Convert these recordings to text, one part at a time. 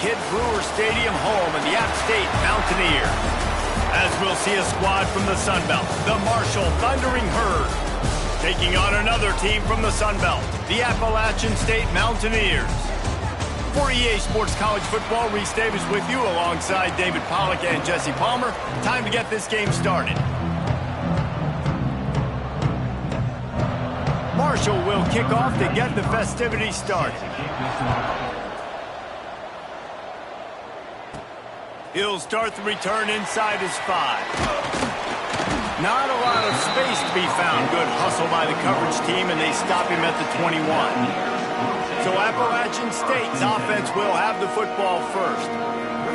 Kidd Brewer Stadium, home of the App State Mountaineers. As we'll see a squad from the Sun Belt, the Marshall Thundering Herd, taking on another team from the Sun Belt, the Appalachian State Mountaineers. For EA Sports College Football, Reese Davis with you alongside David Pollack and Jesse Palmer. Time to get this game started. Marshall will kick off to get the festivities started. He'll start the return inside his 5. Not a lot of space to be found. Good hustle by the coverage team, and they stop him at the 21. So Appalachian State's offense will have the football first.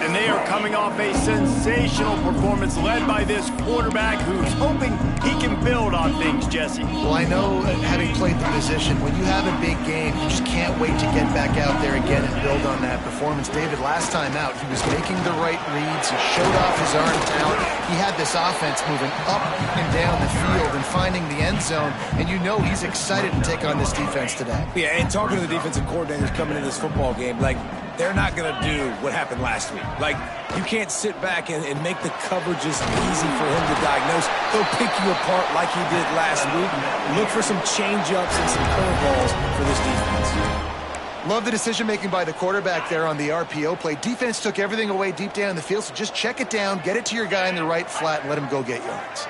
And they are coming off a sensational performance led by this quarterback who's hoping he can build on things, Jesse. Well, I know, having played the position, when you have a big game, you just can't wait to get back out there again and build on that performance. David, last time out, he was making the right reads. He showed off his arm talent. He had this offense moving up and down the field and finding the end zone. And you know he's excited to take on this defense today. Yeah, and talking to the defensive coordinators coming into this football game, like, they're not going to do what happened last week. Like, you can't sit back and make the coverages easy for him to diagnose. He'll pick you apart like he did last week. Look for some change-ups and some curveballs for this defense. Love the decision-making by the quarterback there on the RPO play. Defense took everything away deep down the field, so just check it down, get it to your guy in the right flat, and let him go get yards.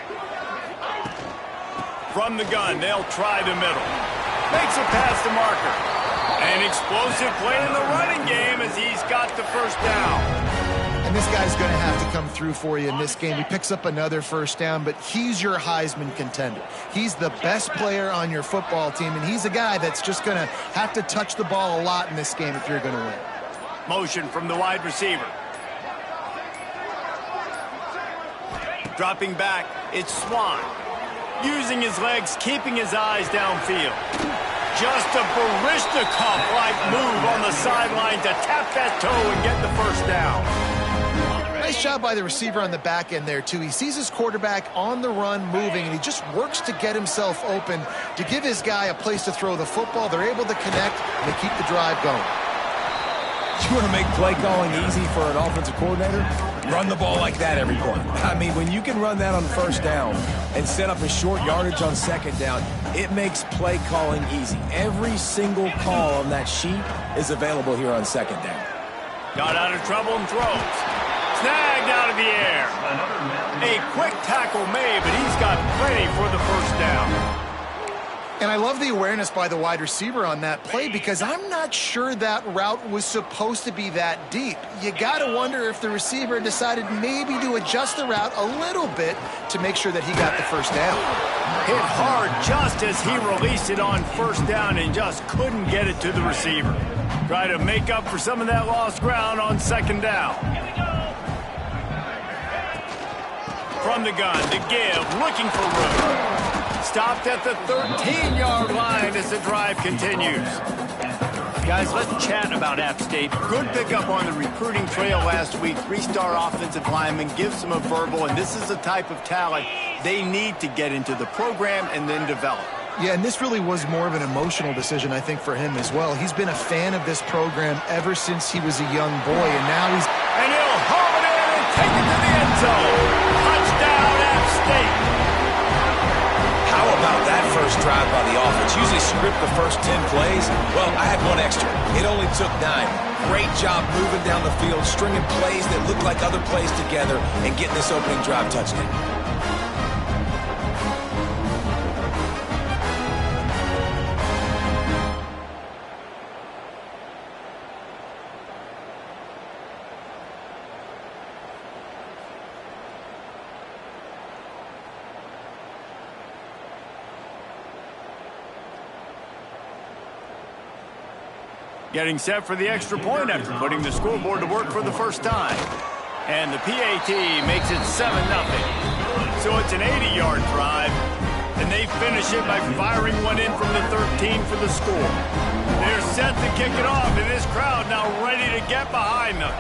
From the gun, they'll try the middle. Makes a pass to Marker. An explosive play in the running game as he's got the first down. And this guy's going to have to come through for you in this game. He picks up another first down, but he's your Heisman contender. He's the best player on your football team, and he's a guy that's just going to have to touch the ball a lot in this game if you're going to win. Motion from the wide receiver. Dropping back, it's Swan. Using his legs, keeping his eyes downfield. Just a Barishnikov-like move on the sideline to tap that toe and get the first down. Nice job by the receiver on the back end there, too. He sees his quarterback on the run moving, and he just works to get himself open to give his guy a place to throw the football. They're able to connect, and they keep the drive going. You want to make play calling easy for an offensive coordinator? Run the ball like that every point. I mean, when you can run that on first down and set up a short yardage on second down, it makes play calling easy. Every single call on that sheet is available here on second down. Got out of trouble and throws. Snagged out of the air. A quick tackle made, but he's got plenty for the first down. And I love the awareness by the wide receiver on that play because I'm not sure that route was supposed to be that deep. You got to wonder if the receiver decided maybe to adjust the route a little bit to make sure that he got the first down. Hit hard just as he released it on first down and just couldn't get it to the receiver. Try to make up for some of that lost ground on second down. From the gun, the give, looking for room. Stopped at the 13-yard line as the drive continues. Guys, let's chat about App State. Good pickup on the recruiting trail last week. 3-star offensive lineman gives them a verbal, and this is the type of talent they need to get into the program and then develop. Yeah, and this really was more of an emotional decision, I think, for him as well. He's been a fan of this program ever since he was a young boy, and now he's... And he'll haul it in and take it to the end zone. Touchdown, App State. How about that first drive by the offense? Usually script the first 10 plays. Well, I had one extra. It only took 9. Great job moving down the field, stringing plays that look like other plays together, and getting this opening drive touchdown. Getting set for the extra point after putting the scoreboard to work for the first time. And the PAT makes it 7-0. So it's an 80-yard drive, and they finish it by firing one in from the 13 for the score. They're set to kick it off, and this crowd now ready to get behind them.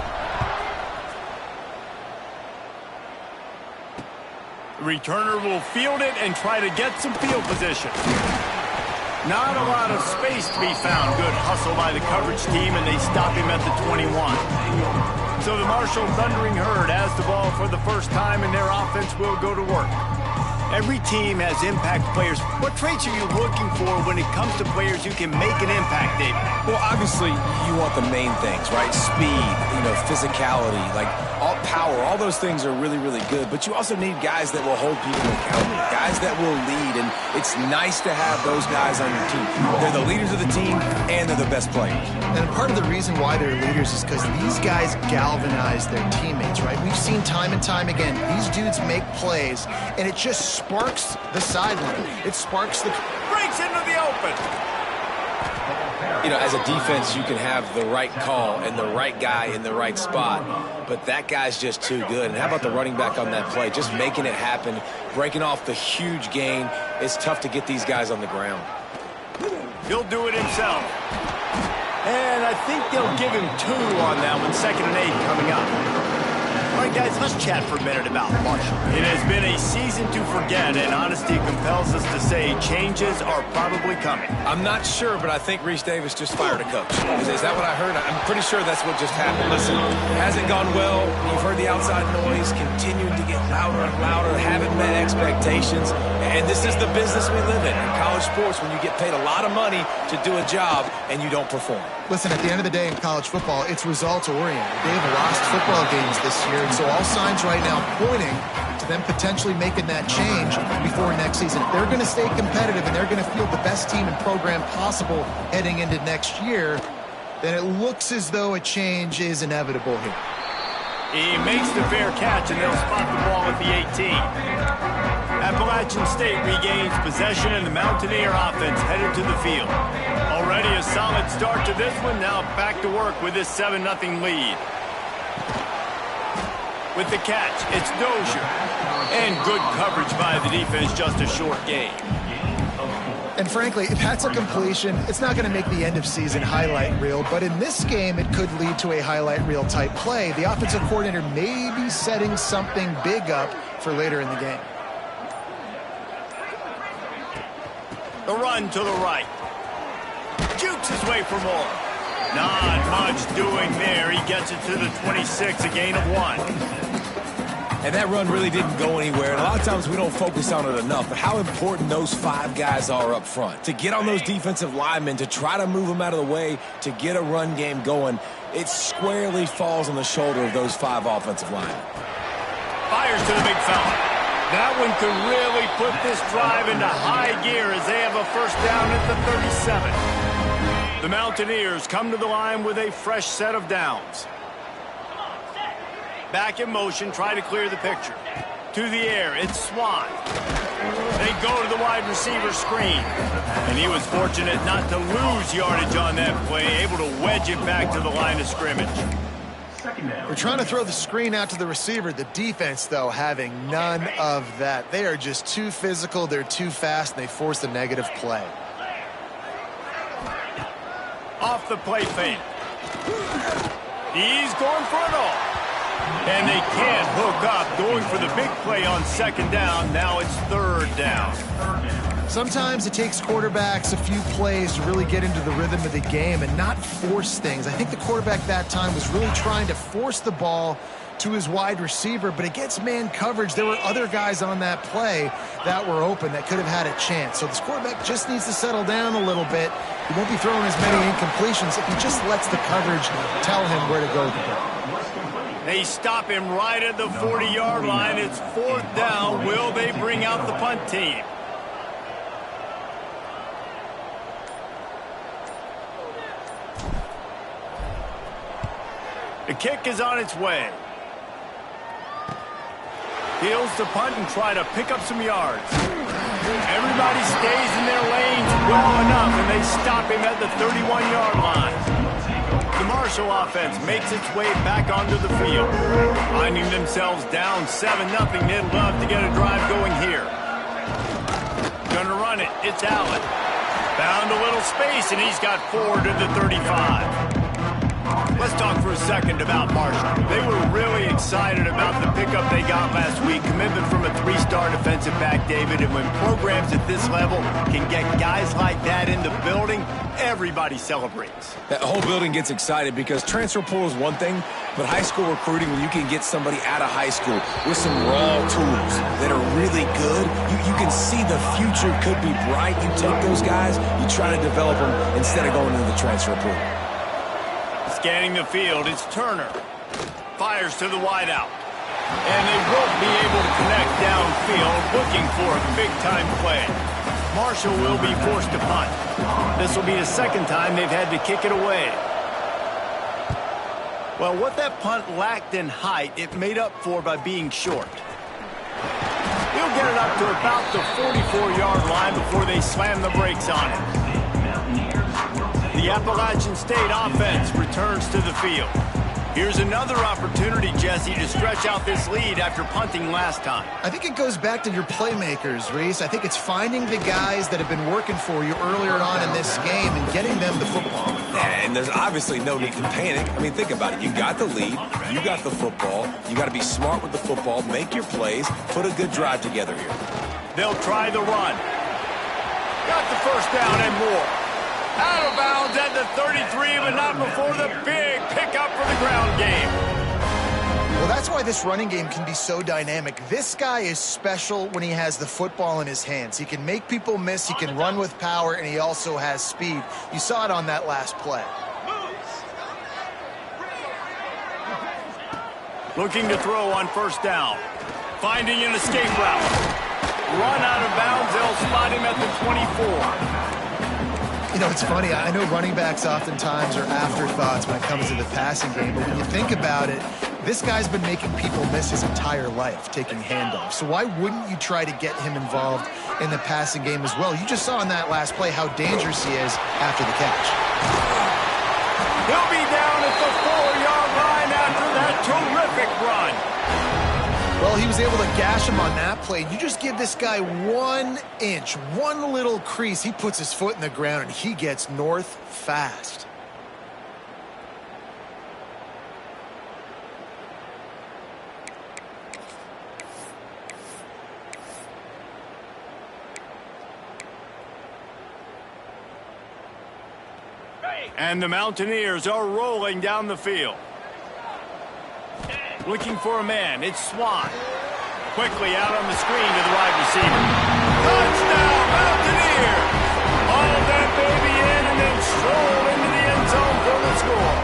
The returner will field it and try to get some field position. Not a lot of space to be found. Good hustle by the coverage team, and they stop him at the 21. So the Marshall Thundering Herd has the ball for the first time, and their offense will go to work. Every team has impact players. What traits are you looking for when it comes to players who can make an impact, David? Well, obviously, you want the main things, right? Speed, physicality, like all power. All those things are really, really good. But you also need guys that will hold people accountable, guys that will lead. And it's nice to have those guys on your team. They're the leaders of the team, and they're the best players. And part of the reason why they're leaders is because these guys galvanize their teammates, right? We've seen time and time again, these dudes make plays, and it just sparks the sideline. It sparks the... Breaks into the open. As a defense, you can have the right call and the right guy in the right spot, but that guy's just too good. And how about the running back on that play? Just making it happen, breaking off the huge gain. It's tough to get these guys on the ground. He'll do it himself. And I think they'll give him 2 on that one. 2nd and 8 coming up. All right, guys, let's chat for a minute about Marshall. It has been a season to forget, and honesty compels us to say changes are probably coming. I'm not sure, but I think Reese Davis just fired a coach. Is that what I heard? I'm pretty sure that's what just happened. Listen, hasn't gone well. You've heard the outside noise continuing to get louder and louder, haven't met expectations, and this is the business we live in college sports, when you get paid a lot of money to do a job and you don't perform. Listen, at the end of the day in college football, it's results-oriented. They've lost football games this year, and so all signs right now pointing to them potentially making that change before next season. If they're going to stay competitive and they're going to field the best team and program possible heading into next year, then it looks as though a change is inevitable here. He makes the fair catch, and they'll spot the ball at the 18. Appalachian State regains possession, and the Mountaineer offense headed to the field. Already a solid start to this one. Now back to work with this 7-0 lead. With the catch, it's Dozier. And good coverage by the defense, just a short gain. And frankly, if that's a completion, it's not going to make the end of season highlight reel, but in this game, it could lead to a highlight reel type play. The offensive coordinator may be setting something big up for later in the game. The run to the right. Jukes his way for more. Not much doing there. He gets it to the 26, a gain of 1. And that run really didn't go anywhere. And a lot of times we don't focus on it enough, but how important those 5 guys are up front. To get on those defensive linemen, to try to move them out of the way, to get a run game going, it squarely falls on the shoulder of those 5 offensive linemen. Fires to the big fella. That one could really put this drive into high gear as they have a first down at the 37. The Mountaineers come to the line with a fresh set of downs. Back in motion, try to clear the picture. To the air, it's Swan. They go to the wide receiver screen. And he was fortunate not to lose yardage on that play, able to wedge it back to the line of scrimmage. We're trying to throw the screen out to the receiver. The defense, though, having none of that. They are just too physical, they're too fast, and they force a negative play. Off the play fake. He's going for it all. And they can't hook up, going for the big play on 2nd down. Now it's 3rd down. Sometimes it takes quarterbacks a few plays to really get into the rhythm of the game and not force things. I think the quarterback that time was really trying to force the ball to his wide receiver, but against man coverage, there were other guys on that play that were open that could have had a chance. So this quarterback just needs to settle down a little bit. He won't be throwing as many incompletions if he just lets the coverage tell him where to go with the ball. They stop him right at the 40-yard line. It's 4th down. Will they bring out the punt team? The kick is on its way. Heels to punt and try to pick up some yards. Everybody stays in their lanes well enough, and they stop him at the 31-yard line. The Marshall offense makes its way back onto the field. Finding themselves down 7-0, they'd love to get a drive going here. Gonna run it. It's Allen. Found a little space, and he's got 4 to the 35. Let's talk for a second about Marshall. They were really excited about the pickup they got last week. Commitment from a three-star defensive back, David. And when programs at this level can get guys like that in the building, everybody celebrates. That whole building gets excited because transfer portal is one thing, but high school recruiting, when you can get somebody out of high school with some raw tools that are really good, you can see the future could be bright. You take those guys, you try to develop them instead of going into the transfer portal. Scanning the field, it's Turner. Fires to the wideout. And they won't be able to connect downfield, looking for a big-time play. Marshall will be forced to punt. This will be the second time they've had to kick it away. Well, what that punt lacked in height, it made up for by being short. He'll get it up to about the 44-yard line before they slam the brakes on it. The Appalachian State offense returns to the field. Here's another opportunity, Jesse, to stretch out this lead after punting last time. I think it goes back to your playmakers, Reese. I think it's finding the guys that have been working for you earlier on in this game and getting them the football. Yeah, and there's obviously no need to panic. I mean, think about it. You got the lead. You got the football. You got to be smart with the football. Make your plays. Put a good drive together here. They'll try the run. Got the first down and more. Out of bounds at the 33, but not before the big pickup for the ground game. Well, that's why this running game can be so dynamic. This guy is special when he has the football in his hands. He can make people miss, he can run with power, and he also has speed. You saw it on that last play. Looking to throw on first down. Finding an escape route. Run out of bounds, they'll spot him at the 24. You know, it's funny. I know running backs oftentimes are afterthoughts when it comes to the passing game, but when you think about it, this guy's been making people miss his entire life, taking handoffs. So why wouldn't you try to get him involved in the passing game as well? You just saw in that last play how dangerous he is after the catch. He'll be down at the 4-yard line after that terrific run. Well, he was able to gash him on that play. You just give this guy 1 inch, one little crease. He puts his foot in the ground, and he gets north fast. And the Mountaineers are rolling down the field. Looking for a man, it's Swan. Quickly out on the screen to the wide receiver. Touchdown, Mountaineers! All that baby in and then stroll into the end zone for the score.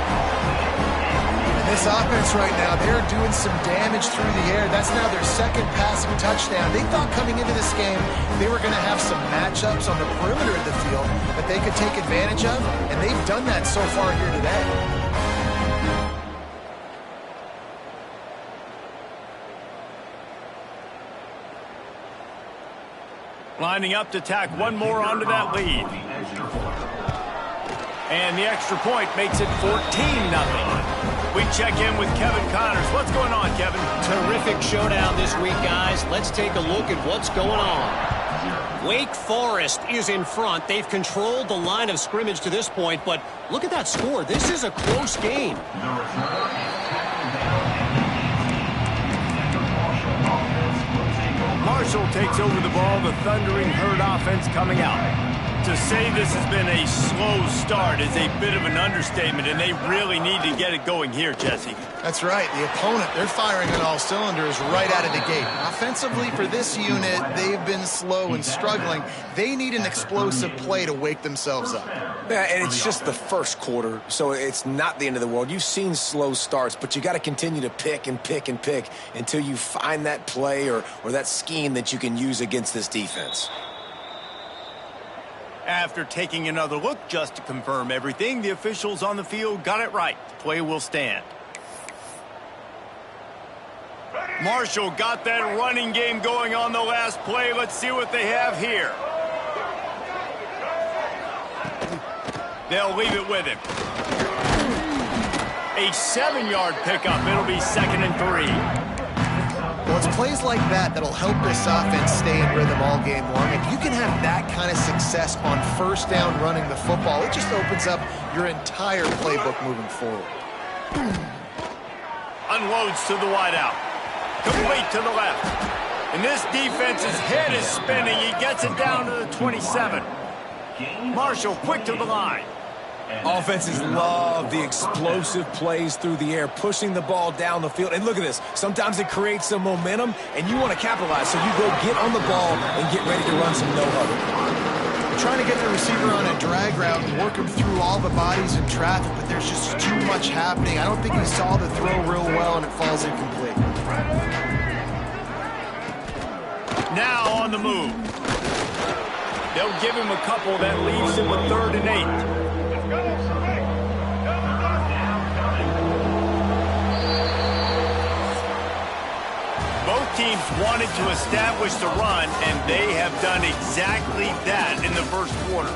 And this offense right now, they're doing some damage through the air. That's now their second passing touchdown. They thought coming into this game they were going to have some matchups on the perimeter of the field that they could take advantage of, and they've done that so far here today. Lining up to tack one more onto that lead. And the extra point makes it 14-0. We check in with Kevin Connors. What's going on, Kevin? Terrific showdown this week, guys. Let's take a look at what's going on. Wake Forest is in front. They've controlled the line of scrimmage to this point, but look at that score. This is a close game. Marshall takes over the ball, the Thundering Herd offense coming out. To say this has been a slow start is a bit of an understatement, and they really need to get it going here, Jesse. That's right. The opponent, they're firing on all cylinders right out of the gate. Offensively, for this unit, they've been slow and struggling. They need an explosive play to wake themselves up. Yeah, and it's just the first quarter, so it's not the end of the world. You've seen slow starts, but you got to continue to pick and pick and pick until you find that play or that scheme that you can use against this defense. After taking another look just to confirm everything, the officials on the field got it right. The play will stand. Marshall got that running game going on the last play. Let's see what they have here. They'll leave it with him. A 7-yard pickup. It'll be 2nd and 3. Well, it's plays like that that'll help this offense stay in rhythm all game long. If you can have that kind of success on first down running the football, it just opens up your entire playbook moving forward. unloads to the wideout. Complete to the left. And this defense's head is spinning. He gets it down to the 27. Marshall quick to the line. Offenses love the explosive plays through the air, pushing the ball down the field. And look at this. Sometimes it creates some momentum, and you want to capitalize. So you go get on the ball and get ready to run some no-huddle. Trying to get the receiver on a drag route and work him through all the bodies in traffic, but there's just too much happening. I don't think he saw the throw real well, and it falls incomplete. Now on the move. They'll give him a couple. That leaves him with 3rd and 8. Both teams wanted to establish the run, and they have done exactly that in the first quarter.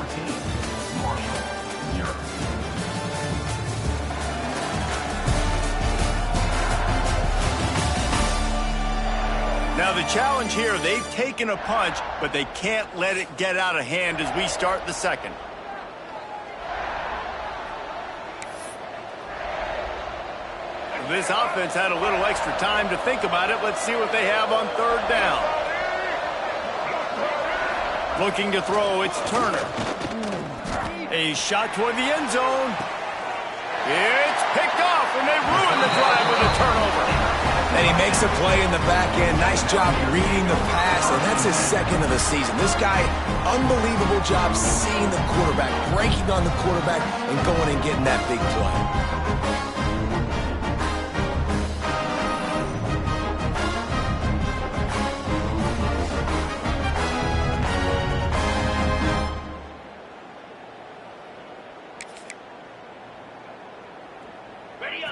Now the challenge here, they've taken a punch, but they can't let it get out of hand as we start the second. This offense had a little extra time to think about it. Let's see what they have on 3rd down. Looking to throw, it's Turner. A shot toward the end zone. It's picked off, and they ruin the drive with a turnover. And he makes a play in the back end. Nice job reading the pass, and that's his 2nd of the season. This guy, unbelievable job seeing the quarterback, breaking on the quarterback, and going and getting that big play.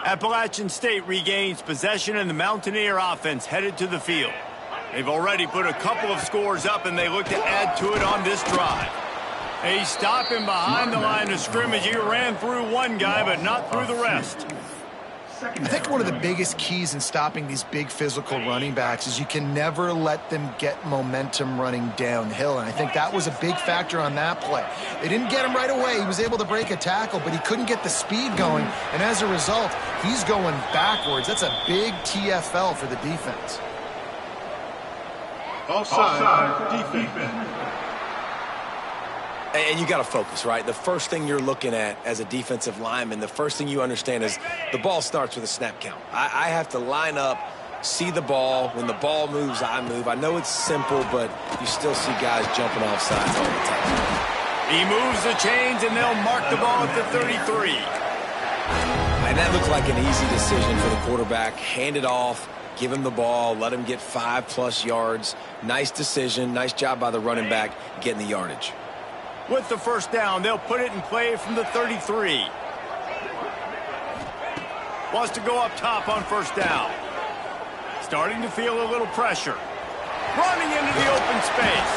Appalachian State regains possession, and the Mountaineer offense headed to the field. They've already put a couple of scores up, and they look to add to it on this drive. A stop in behind the line of scrimmage. He ran through one guy, but not through the rest. I think one of the biggest keys in stopping these big physical running backs is you can never let them get momentum running downhill, and I think that was a big factor on that play. They didn't get him right away. He was able to break a tackle, but he couldn't get the speed going, and as a result, he's going backwards. That's a big TFL for the defense. Offside defense. And you got to focus, right? The first thing you're looking at as a defensive lineman, the first thing you understand is the ball starts with a snap count. I have to line up, see the ball. When the ball moves, I move. I know it's simple, but you still see guys jumping off sides all the time. He moves the chains, and they'll mark the ball at the 33. And that looked like an easy decision for the quarterback. Hand it off, give him the ball, let him get 5+ yards. Nice decision. Nice job by the running back getting the yardage. With the first down, they'll put it in play from the 33. Wants to go up top on first down. Starting to feel a little pressure. Running into the open space.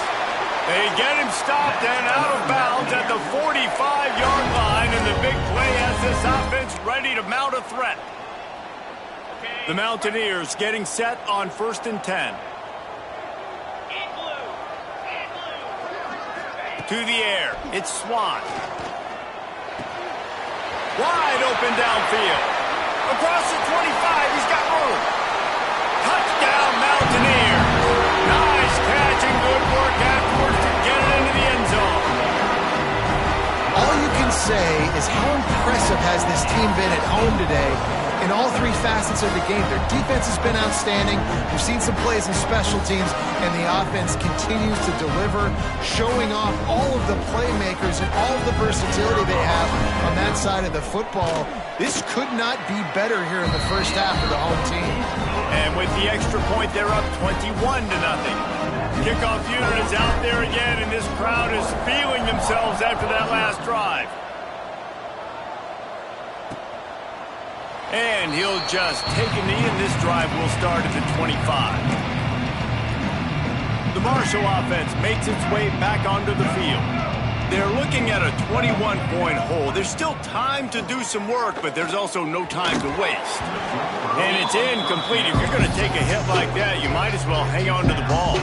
They get him stopped and out of bounds at the 45-yard line, and the big play has this offense ready to mount a threat. The Mountaineers getting set on 1st and 10. To the air, it's Swan. Wide open downfield. Across the 25, he's got room. Touchdown, Mountaineer. Nice catch and good work afterwards to get it into the end zone. All you can say is how impressive has this team been at home today in all 3 facets of the game. Their defense has been outstanding. We've seen some plays in special teams, and the offense continues to deliver, showing off all of the playmakers and all of the versatility they have on that side of the football. This could not be better here in the first half for the home team. And with the extra point, they're up 21-0. Kickoff unit is out there again, and this crowd is feeling themselves after that last drive. And he'll just take a knee, and this drive will start at the 25. The Marshall offense makes its way back onto the field. They're looking at a 21-point hole. There's still time to do some work, but there's also no time to waste. And it's incomplete. If you're going to take a hit like that, you might as well hang on to the ball.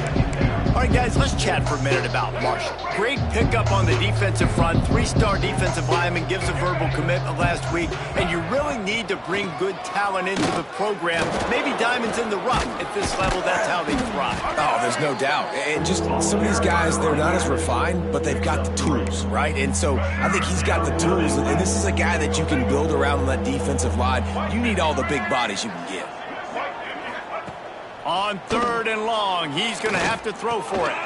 All right, guys, let's chat for a minute about Marshall. Great pickup on the defensive front. 3-star defensive lineman gives a verbal commitment last week, and you really need to bring good talent into the program. Maybe diamonds in the rough. At this level, that's how they thrive. Oh, there's no doubt. And just some of these guys, they're not as refined, but they've got the tools, right? And so I think he's got the tools, and this is a guy that you can build around on that defensive line. You need all the big bodies you can get. On 3rd and long, he's going to have to throw for it.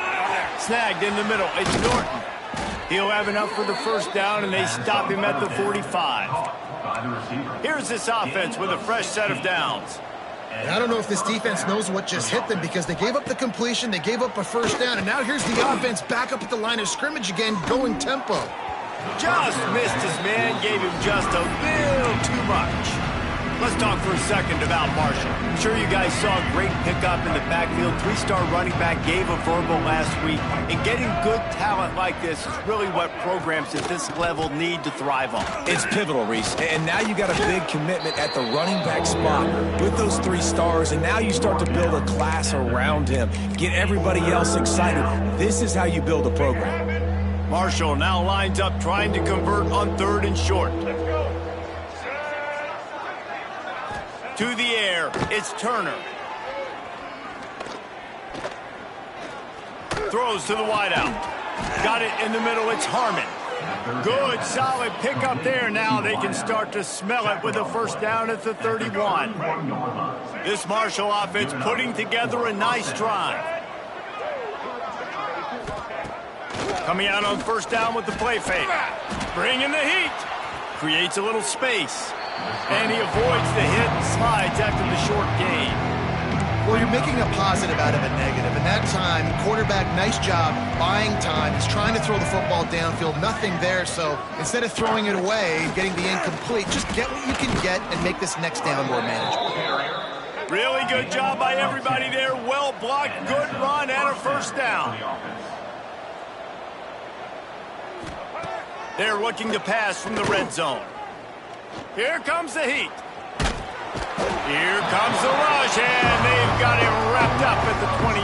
Snagged in the middle. It's Norton. He'll have enough for the first down, and they stop him at the 45. Here's this offense with a fresh set of downs. And I don't know if this defense knows what just hit them because they gave up the completion, they gave up a first down, and now here's the offense back up at the line of scrimmage again, going tempo. Just missed his man, gave him just a little too much. Let's talk for a second about Marshall. I'm sure you guys saw a great pickup in the backfield. 3-star running back gave a verbal last week. And getting good talent like this is really what programs at this level need to thrive on. It's pivotal, Reese. And now you got a big commitment at the running back spot with those 3 stars. And now you start to build a class around him. Get everybody else excited. This is how you build a program. Marshall now lines up trying to convert on 3rd and short. To the air, it's Turner. Throws to the wideout. Got it in the middle, it's Harmon. Good, solid pickup there. Now they can start to smell it with a first down at the 31. This Marshall offense putting together a nice drive. Coming out on first down with the play fake. Bringing the heat. Creates a little space. And he avoids the hit and slides after the short gain. Well, you're making a positive out of a negative. And that time, quarterback, nice job, buying time. He's trying to throw the football downfield, nothing there. So instead of throwing it away, getting the incomplete, just get what you can get and make this next down more manageable. Really good job by everybody there. Well blocked, good run, and a first down. They're looking to pass from the red zone. Here comes the heat. Here comes the rush, and they've got him wrapped up at the 28.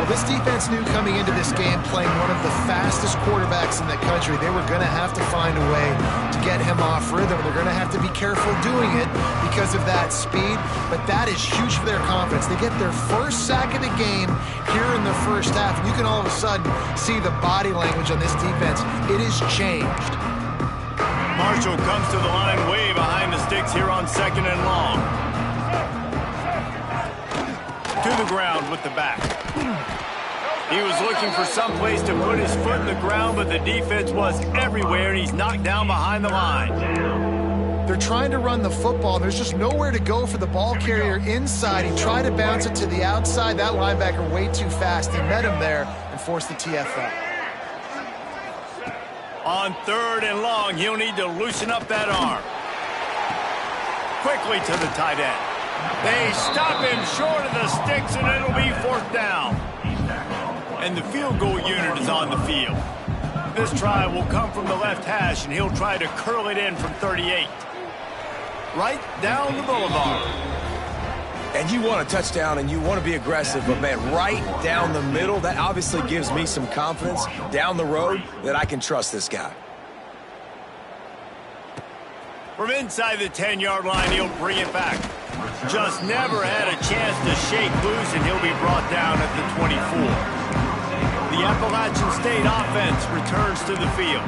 Well, this defense knew coming into this game, playing one of the fastest quarterbacks in the country, they were going to have to find a way to get him off rhythm. They're going to have to be careful doing it because of that speed, but that is huge for their confidence. They get their first sack of the game here in the first half, and you can all of a sudden see the body language on this defense. It has changed. Marshall comes to the line way behind the sticks here on 2nd and long. To the ground with the back. He was looking for some place to put his foot in the ground, but the defense was everywhere, and he's knocked down behind the line. They're trying to run the football. There's just nowhere to go for the ball carrier inside. He tried to bounce it to the outside. That linebacker way too fast. He met him there and forced the TFL. On 3rd and long, he'll need to loosen up that arm. Quickly to the tight end. They stop him short of the sticks, and it'll be 4th down. And the field goal unit is on the field. This try will come from the left hash, and he'll try to curl it in from 38. Right down the boulevard. And you want a touchdown and you want to be aggressive, but man, right down the middle, that obviously gives me some confidence down the road that I can trust this guy. From inside the 10-yard line, he'll bring it back. Just never had a chance to shake loose, and he'll be brought down at the 24. The Appalachian State offense returns to the field.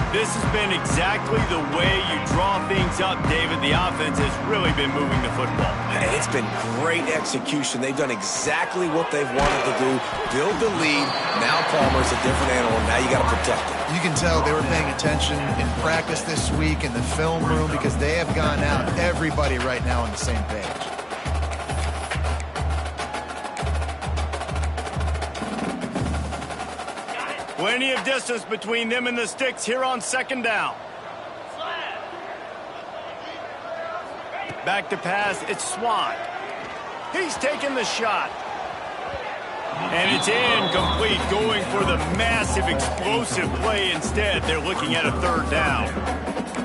This has been exactly the way you draw things up, David. The offense has really been moving the football. And it's been great execution. They've done exactly what they've wanted to do. Build the lead. Now Palmer's a different animal. Now you got to protect it. You can tell they were paying attention in practice this week in the film room because they have gone out, everybody right now on the same page. Plenty of distance between them and the sticks here on 2nd down. Back to pass, it's Swan. He's taking the shot. And it's incomplete, going for the massive explosive play instead. They're looking at a 3rd down.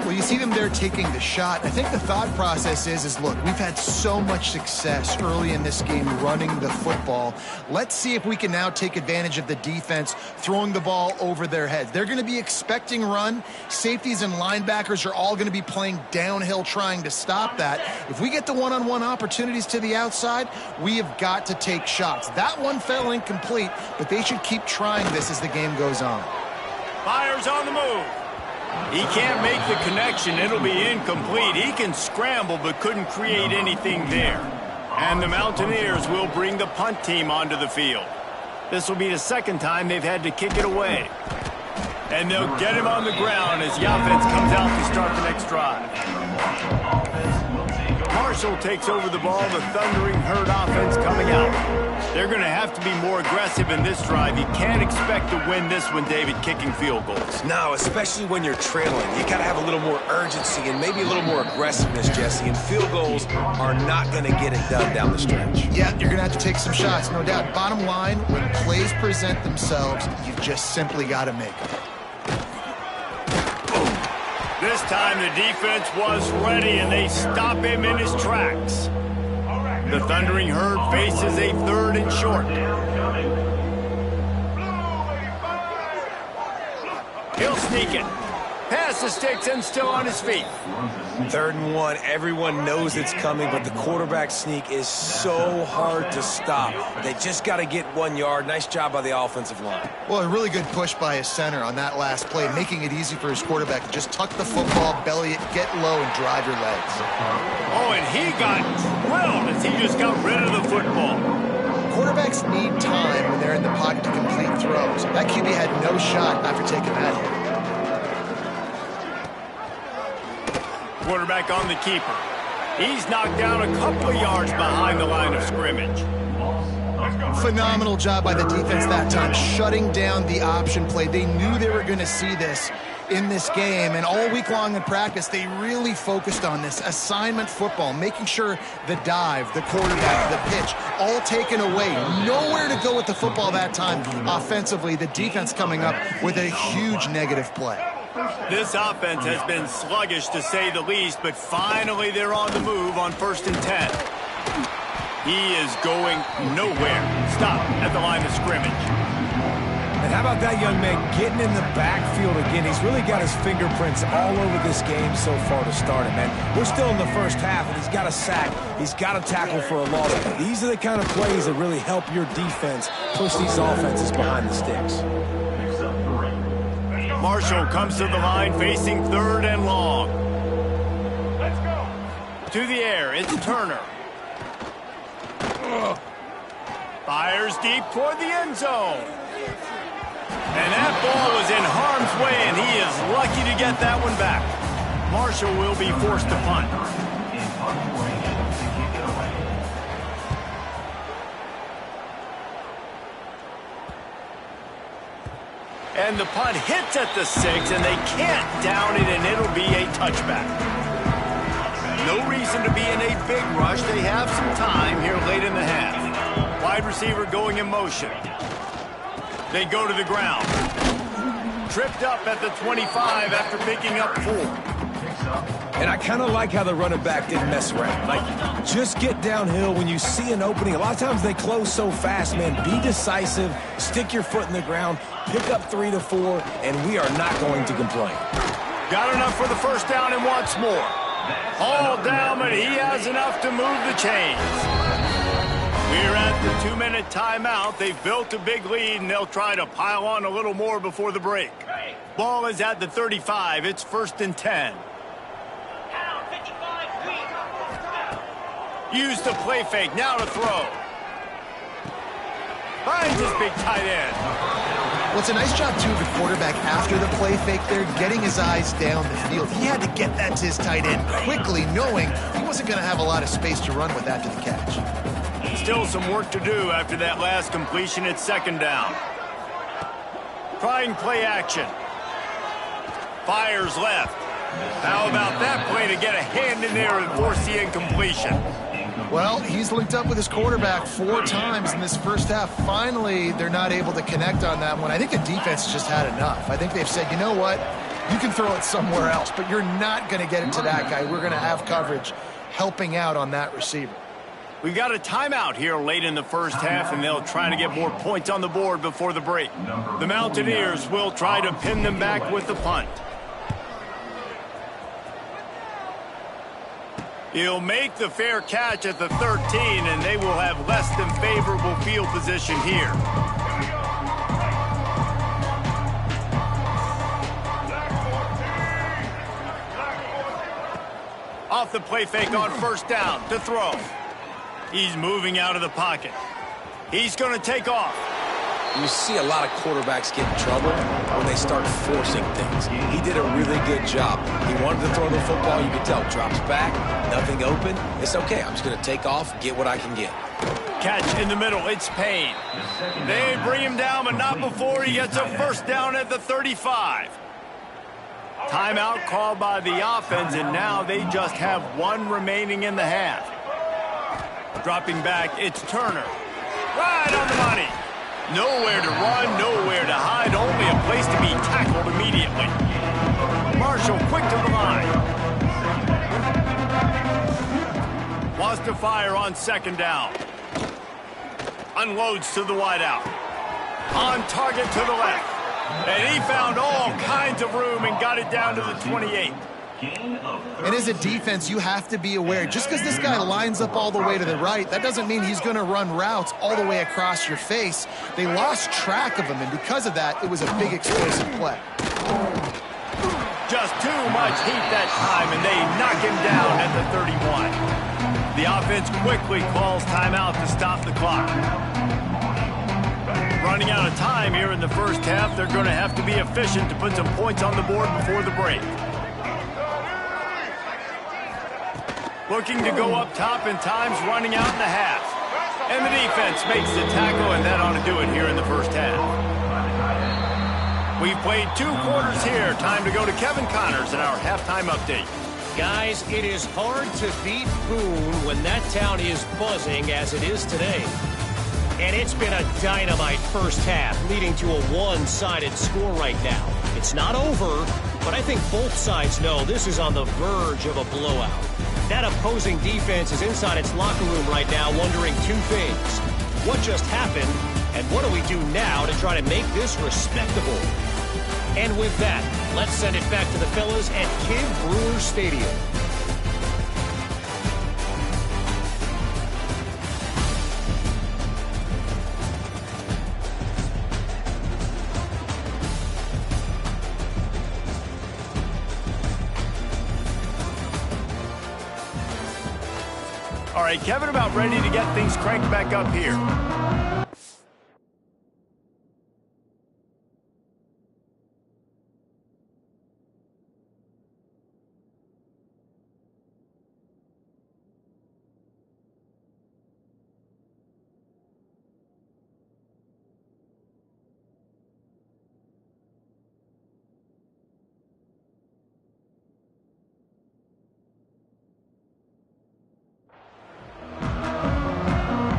Well, you see them there taking the shot. I think the thought process is look, we've had so much success early in this game running the football. Let's see if we can now take advantage of the defense throwing the ball over their heads. They're going to be expecting run. Safeties and linebackers are all going to be playing downhill trying to stop that. If we get the one-on-one opportunities to the outside, we have got to take shots. That one fell incomplete, but they should keep trying this as the game goes on. Fires on the move. He can't make the connection. It'll be incomplete. He can scramble but couldn't create anything there. And the Mountaineers will bring the punt team onto the field. This will be the second time they've had to kick it away. And they'll get him on the ground as the offense comes out to start the next drive. Marshall takes over the ball. The Thundering Herd offense coming out. They're going to have to be more aggressive in this drive. You can't expect to win this one, David, kicking field goals. No, especially when you're trailing. You got to have a little more urgency and maybe a little more aggressiveness, Jesse. And field goals are not going to get it done down the stretch. Yeah, you're going to have to take some shots, no doubt. Bottom line, when plays present themselves, you've just simply got to make them. This time the defense was ready, and they stop him in his tracks. The Thundering Herd faces a 3rd and short. He'll sneak it. Pass the sticks and still on his feet. 3rd and 1. Everyone knows it's coming, but the quarterback sneak is so hard to stop. They just got to get 1 yard. Nice job by the offensive line. Well, a really good push by his center on that last play, making it easy for his quarterback to just tuck the football, belly it, get low, and drive your legs. Oh, and he got drilled as he just got rid of the football. Quarterbacks need time when they're in the pocket to complete throws. That QB had no shot after taking that hit. Quarterback on the keeper. He's knocked down a couple of yards behind the line of scrimmage. Phenomenal job by the defense that time, shutting down the option play. They knew they were going to see this in this game, and all week long in practice, they really focused on this assignment football, making sure the dive, the quarterback, the pitch, all taken away. Nowhere to go with the football that time offensively. The defense coming up with a huge negative play. This offense has been sluggish, to say the least, but finally they're on the move on 1st and 10. He is going nowhere. Stop at the line of scrimmage. And how about that young man getting in the backfield again? He's really got his fingerprints all over this game so far to start it, man. We're still in the first half, and he's got a sack. He's got a tackle for a loss. These are the kind of plays that really help your defense push these offenses behind the sticks. Marshall comes to the line facing 3rd and long. Let's go. To the air, it's Turner. Fires deep toward the end zone. And that ball was in harm's way, and he is lucky to get that one back. Marshall will be forced to punt. And the punt hits at the 6, and they can't down it, and it'll be a touchback. No reason to be in a big rush. They have some time here late in the half. Wide receiver going in motion. They go to the ground. Tripped up at the 25 after picking up 4. And I kind of like how the running back didn't mess around. Like, just get downhill when you see an opening. A lot of times they close so fast, man. Be decisive, stick your foot in the ground, pick up 3 to 4, and we are not going to complain. Got enough for the first down and wants more. Hauled down, but he has enough to move the chains. We're at the 2-minute timeout. They've built a big lead, and they'll try to pile on a little more before the break. Ball is at the 35. It's 1st and 10. Use the play fake. Now to throw. Finds his big tight end. Well, it's a nice job, too, of the quarterback after the play fake there, getting his eyes down the field. He had to get that to his tight end quickly, knowing he wasn't going to have a lot of space to run with after the catch. Still some work to do after that last completion at 2nd down. Trying play action. Fires left. How about that play to get a hand in there and force the incompletion? Well, he's linked up with his quarterback 4 times in this first half. Finally, they're not able to connect on that one. I think the defense just had enough. I think they've said, you know what? You can throw it somewhere else, but you're not going to get it to that guy. We're going to have coverage helping out on that receiver. We've got a timeout here late in the first half, and they'll try to get more points on the board before the break. The Mountaineers will try to pin them back with the punt. He'll make the fair catch at the 13, and they will have less than favorable field position here. Off the play fake on first down to throw. He's moving out of the pocket. He's going to take off. You see a lot of quarterbacks get in trouble when they start forcing things. He did a really good job. He wanted to throw the football. You could tell. Drops back, nothing open. It's okay. I'm just going to take off, get what I can get. Catch in the middle. It's Payne. They bring him down, but not before he gets a first down at the 35. Timeout called by the offense, and now they just have one remaining in the half. Dropping back, it's Turner. Right on the money. Nowhere to run, nowhere to hide, only a place to be tackled immediately. Marshall quick to the line. Wants to fire on second down. Unloads to the wideout. On target to the left. And he found all kinds of room and got it down to the 28. And as a defense, you have to be aware, just because this guy lines up all the way to the right, that doesn't mean he's going to run routes all the way across your face. They lost track of him, and because of that, it was a big explosive play. Just too much heat that time, and they knock him down at the 31. The offense quickly calls timeout to stop the clock. Running out of time here in the first half, they're going to have to be efficient to put some points on the board before the break. Looking to go up top in times, running out in the half. And the defense makes the tackle, and that ought to do it here in the first half. We've played 2 quarters here. Time to go to Kevin Connors in our halftime update. Guys, it is hard to beat Boone when that town is buzzing as it is today. And it's been a dynamite first half, leading to a one-sided score right now. It's not over, but I think both sides know this is on the verge of a blowout. That opposing defense is inside its locker room right now wondering 2 things. What just happened, and what do we do now to try to make this respectable? And with that, let's send it back to the fellas at Kid Brewer Stadium. All right, Kevin, about ready to get things cranked back up here.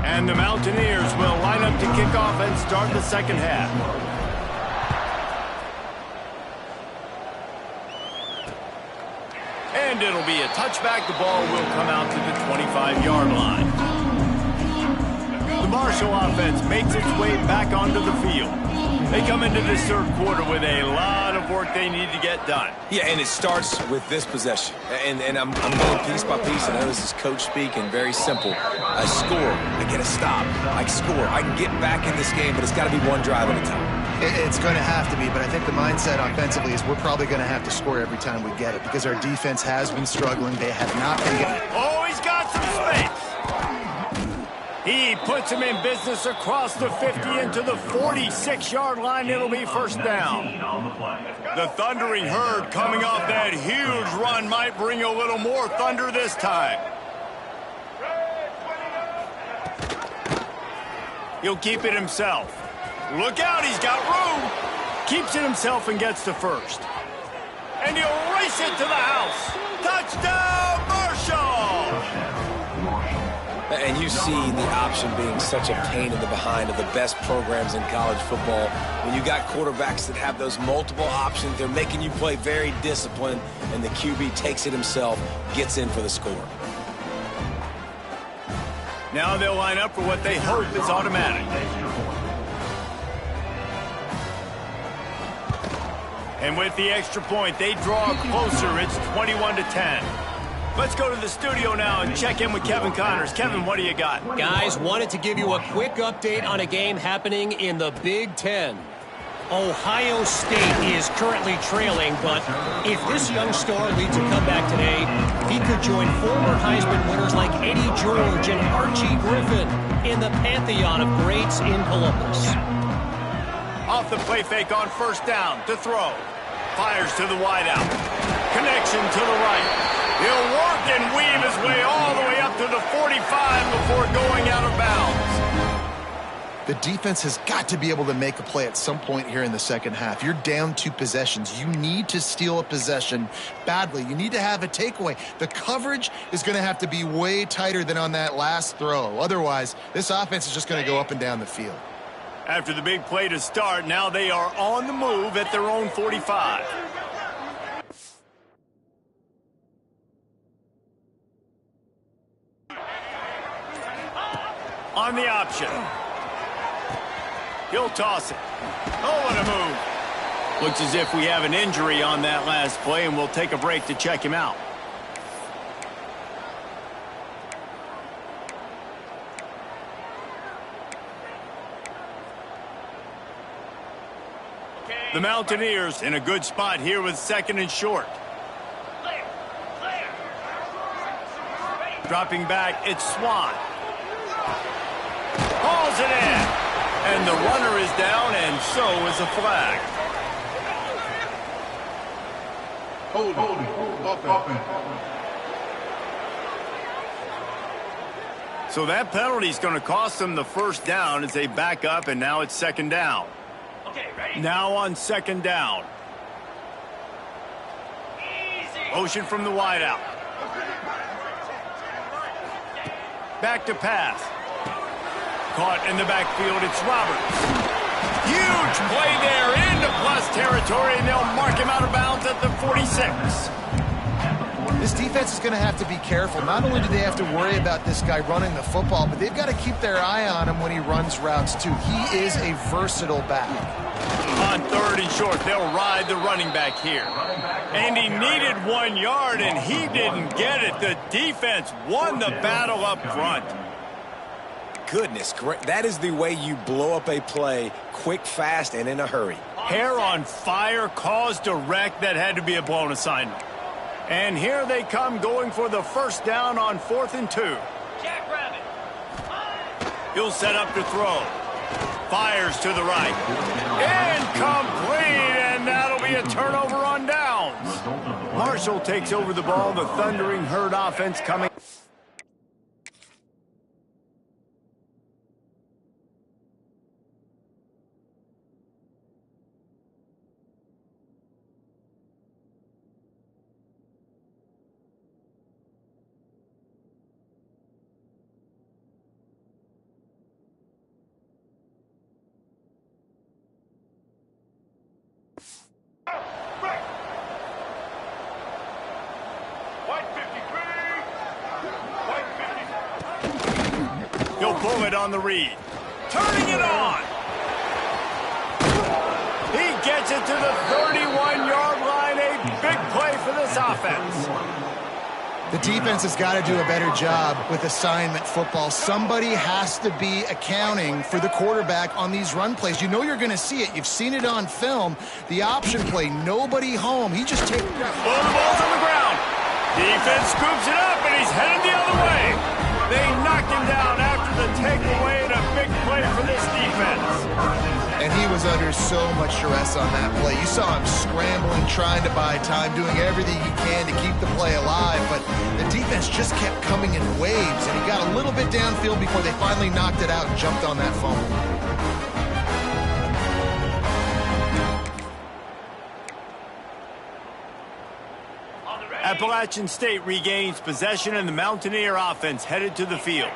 And the Mountaineers will line up to kick off and start the second half. And it'll be a touchback. The ball will come out to the 25-yard line. The Marshall offense makes its way back onto the field. They come into this third quarter with a lot of work they need to get done. Yeah, and it starts with this possession. And I'm going piece by piece. I know this is coach speak and very simple. I score. I get a stop. I score. I can get back in this game, but it's got to be one drive at a time. It's going to have to be, but I think the mindset offensively is we're probably going to have to score every time we get it because our defense has been struggling. They have not been getting it. Oh, he's got some space. He puts him in business across the 50 into the 46-yard line. It'll be first down. The thundering herd coming off that huge run might bring a little more thunder this time. He'll keep it himself. Look out, he's got room. Keeps it himself and gets to first. And he'll race it to the house. Touchdown, Marshall! And you see the option being such a pain in the behind of the best programs in college football. When you got quarterbacks that have those multiple options, they're making you play very disciplined, and the QB takes it himself, gets in for the score. Now they'll line up for what they hope is automatic. And with the extra point, they draw closer. It's 21-10. Let's go to the studio now and check in with Kevin Connors. Kevin, what do you got? Guys, wanted to give you a quick update on a game happening in the Big Ten. Ohio State is currently trailing, but if this young star leads a comeback today, he could join former Heisman winners like Eddie George and Archie Griffin in the pantheon of greats in Columbus. Off the play fake on first down to throw. Fires to the wideout. Connection to the right. He'll work and weave his way all the way up to the 45 before going out of bounds. The defense has got to be able to make a play at some point here in the second half. You're down 2 possessions. You need to steal a possession badly. You need to have a takeaway. The coverage is going to have to be way tighter than on that last throw. Otherwise, this offense is just going to go up and down the field. After the big play to start, now they are on the move at their own 45. On the option. He'll toss it. Oh, what a move. Looks as if we have an injury on that last play, and we'll take a break to check him out. The Mountaineers in a good spot here with 2nd and short. Dropping back, it's Swan. Hauls it in. And the runner is down, and so is a flag. Holding. Offense. So that penalty is going to cost them the first down as they back up, and now it's 2nd down. Now on 2nd down. Motion from the wideout. Back to pass. Caught in the backfield, it's Roberts. Huge play there into plus territory, and they'll mark him out of bounds at the 46. This defense is going to have to be careful. Not only do they have to worry about this guy running the football, but they've got to keep their eye on him when he runs routes, too. He is a versatile back. On 3rd and short, they'll ride the running back here. And he needed 1 yard, and he didn't get it. The defense won the battle up front. Goodness, great. That is the way you blow up a play quick, fast, and in a hurry. Hair on fire caused a wreck that had to be a blown assignment. And here they come going for the first down on 4th and 2. Jackrabbit. He'll set up to throw. Fires to the right. Incomplete, and that'll be a turnover on downs. Marshall takes over the ball. The Thundering Herd offense coming. He'll pull it on the read. Turning it on. He gets it to the 31-yard line. A big play for this offense. The defense has got to do a better job with assignment football. Somebody has to be accounting for the quarterback on these run plays. You know you're going to see it. You've seen it on film. The option play, nobody home. He just takes... The ball's on the ground. Defense scoops it up, and he's headed the other way. They knocked him down after the takeaway, and a big play for this defense. And he was under so much stress on that play. You saw him scrambling, trying to buy time, doing everything he can to keep the play alive, but the defense just kept coming in waves, and he got a little bit downfield before they finally knocked it out and jumped on that fumble. Appalachian State regains possession, and the Mountaineer offense headed to the field.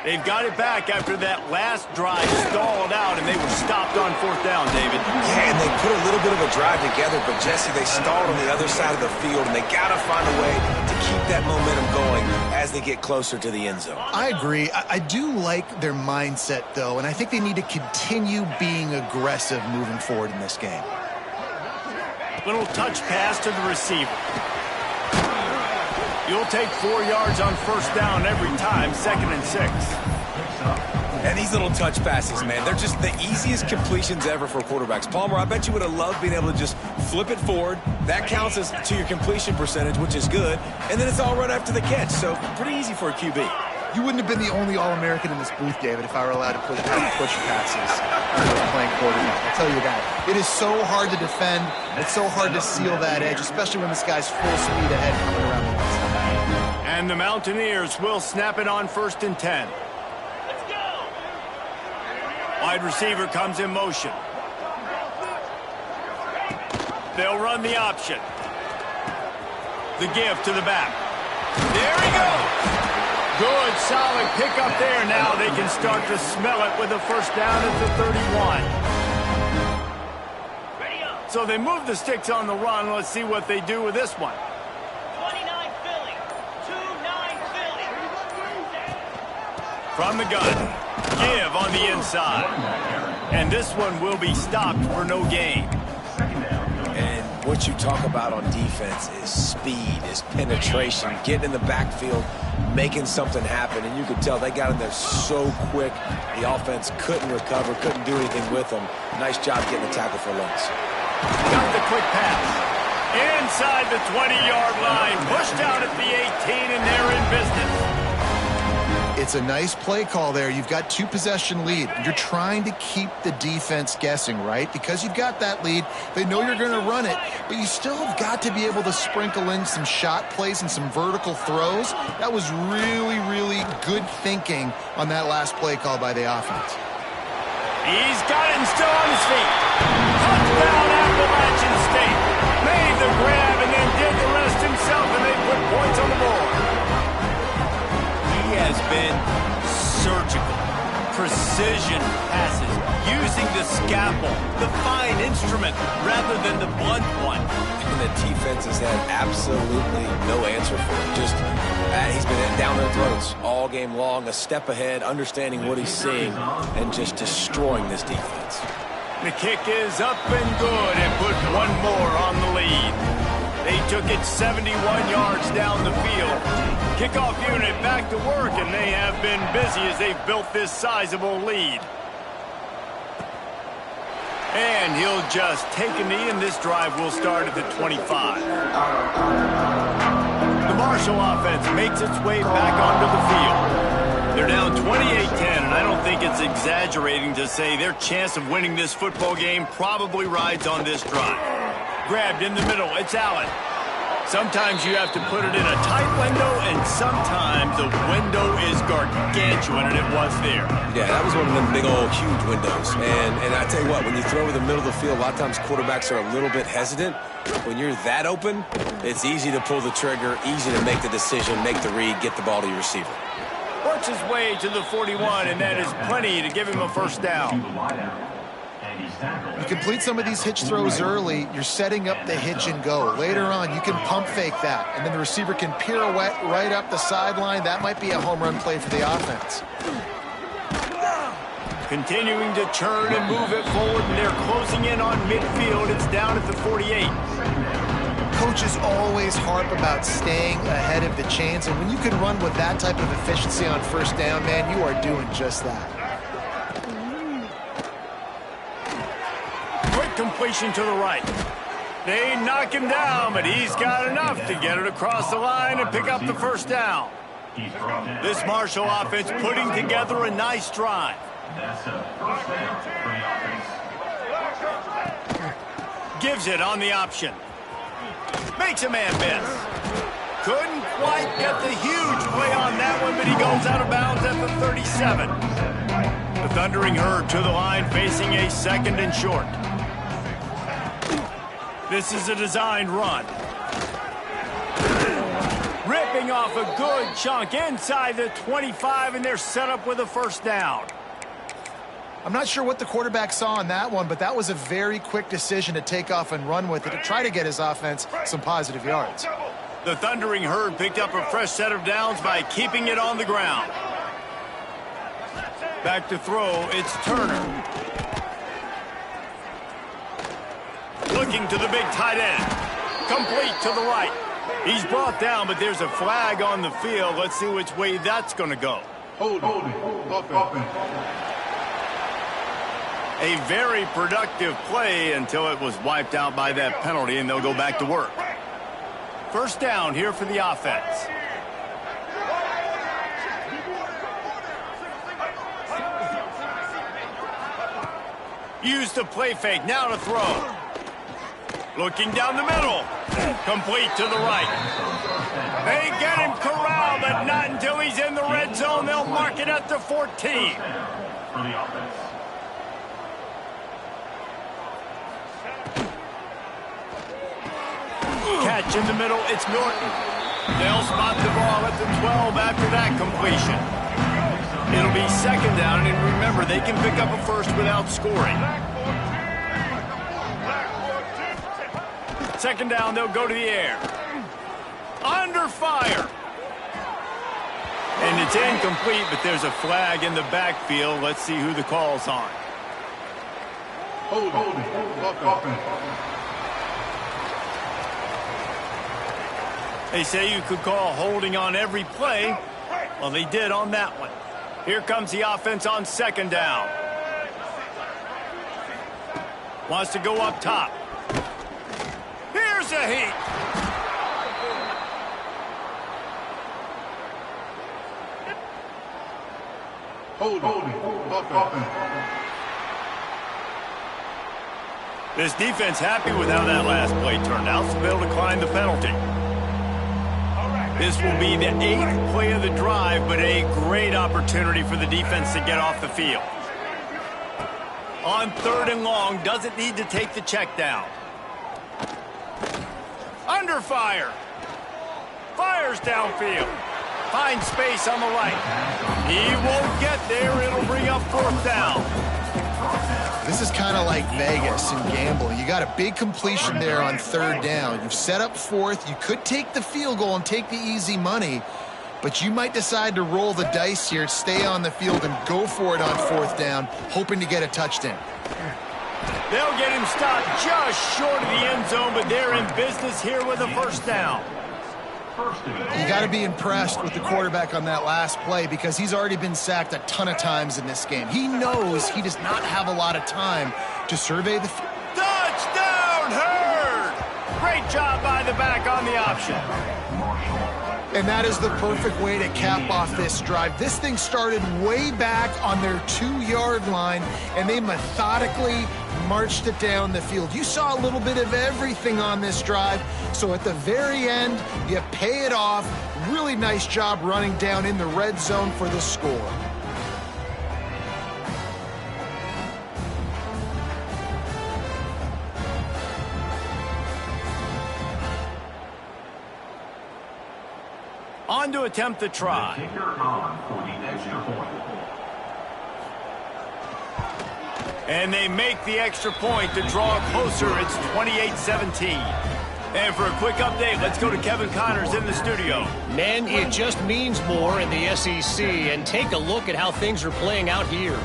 They've got it back after that last drive stalled out, and they were stopped on 4th down, David. Yeah, and they put a little bit of a drive together, but, Jesse, they stalled on the other side of the field, and they got to find a way to keep that momentum going as they get closer to the end zone. I agree. I do like their mindset, though, and I think they need to continue being aggressive moving forward in this game. Little touch pass to the receiver. You'll take 4 yards on 1st down every time, 2nd and 6. And these little touch passes, man, they're just the easiest completions ever for quarterbacks. Palmer, I bet you would have loved being able to just flip it forward. That counts as to your completion percentage, which is good. And then it's all right after the catch, so pretty easy for a QB. You wouldn't have been the only All-American in this booth, David, if I were allowed to push passes when I was playing quarterback. I'll tell you that. It is so hard to defend. It's so hard to seal that edge, especially when this guy's full speed ahead coming around the outside. And the Mountaineers will snap it on 1st and 10. Let's go! Wide receiver comes in motion. They'll run the option. The give to the back. There he goes! Good, solid pickup there. Now they can start to smell it with a 1st down at the 31. So they move the sticks on the run. Let's see what they do with this one. 29 Philly. 2-9 Philly. From the gun. Give on the inside. And this one will be stopped for no gain. And what you talk about on defense is speed, is penetration, getting in the backfield, making something happen. And you could tell they got in there so quick, the offense couldn't recover, couldn't do anything with them. Nice job getting the tackle for loss. Got the quick pass. Inside the 20-yard line. Pushed out at the 18, and they're in business. It's a nice play call there. You've got 2-possession lead. You're trying to keep the defense guessing, right? Because you've got that lead, they know you're going to run it, but you still have got to be able to sprinkle in some shot plays and some vertical throws. That was really, really good thinking on that last play call by the offense. He's got it and still on his feet. Touchdown, Appalachian State. Made the grab and then did the rest himself, and they put points on the board. He has been surgical. Precision passes, using the scalpel, the fine instrument, rather than the blunt one. And the defense has had absolutely no answer for him. Just, he's been down their throats all game long, a step ahead, understanding what he's seeing, and just destroying this defense. The kick is up and good, and put one more on the lead. They took it 71 yards down the field. Kickoff unit back to work, and they have been busy as they've built this sizable lead. And he'll just take a knee, and this drive will start at the 25. The Marshall offense makes its way back onto the field. They're down 28-10, and I don't think it's exaggerating to say their chance of winning this football game probably rides on this drive. Grabbed in the middle, it's Allen. Sometimes you have to put it in a tight window, and sometimes the window is gargantuan, and it was there. Yeah, that was one of them big old huge windows. And I tell you what, when you throw over the middle of the field, a lot of times quarterbacks are a little bit hesitant. When you're that open, it's easy to pull the trigger, easy to make the decision, make the read, get the ball to your receiver. Works his way to the 41, and that is plenty to give him a 1st down. You complete some of these hitch throws early, you're setting up the hitch and go. Later on, you can pump fake that, and then the receiver can pirouette right up the sideline. That might be a home run play for the offense. Continuing to churn and move it forward, and they're closing in on midfield. It's down at the 48. Coaches always harp about staying ahead of the chains, and when you can run with that type of efficiency on 1st down, man, you are doing just that. Quick completion to the right. They knock him down, but he's got enough to get it across the line and pick up the 1st down. This Marshall offense putting together a nice drive. Gives it on the option. Makes a man miss. Couldn't quite get the huge play on that one, but he goes out of bounds at the 37. The Thundering Herd to the line, facing a 2nd and short. This is a designed run. Ripped ripping off a good chunk inside the 25, and they're set up with a first down. I'm not sure what the quarterback saw on that one, but that was a very quick decision to take off and run with it to try to get his offense some positive yards. The Thundering Herd picked up a fresh set of downs by keeping it on the ground. Back to throw, it's Turner. Looking to the big tight end. Complete to the right. He's brought down, but there's a flag on the field. Let's see which way that's going to go. Holding. Offense. A very productive play until it was wiped out by that penalty, and they'll go back to work. First down here for the offense. Use the play fake, now to throw. Looking down the middle. Complete to the right. They get him corralled, but not until he's in the red zone. They'll mark it at the 14. Catch in the middle, it's Norton. They'll spot the ball at the 12 after that completion. It'll be second down, and remember, they can pick up a first without scoring. Second down, they'll go to the air. Under fire. And it's incomplete, but there's a flag in the backfield. Let's see who the call's on. Holding. Offense. They say you could call holding on every play. Well, they did on that one. Here comes the offense on second down. Wants to go up top. Here's a heat. Holding. Offense. This defense happy with how that last play turned out, so they'll decline the penalty. This will be the 8th play of the drive, but a great opportunity for the defense to get off the field. On third and long, doesn't need to take the check down. Under fire. Fires downfield. Finds space on the right. He won't get there. It'll bring up fourth down. This is kind of like Vegas and gambling. You got a big completion there on third down. You've set up fourth. You could take the field goal and take the easy money, but you might decide to roll the dice here, stay on the field, and go for it on fourth down, hoping to get a touchdown. They'll get him stopped just short of the end zone, but they're in business here with a first down. You got to be impressed with the quarterback on that last play because he's already been sacked a ton of times in this game. He knows he does not have a lot of time to survey the field. Touchdown, Herd! Great job by the back on the option. And that is the perfect way to cap off this drive. This thing started way back on their 2-yard line, and they methodically marched it down the field. You saw a little bit of everything on this drive, so at the very end, you pay it off. Really nice job running down in the red zone for the score. On to attempt the try. And they make the extra point to draw closer. It's 28-17. And for a quick update, let's go to Kevin Connors in the studio. Men, it just means more in the SEC. And take a look at how things are playing out here.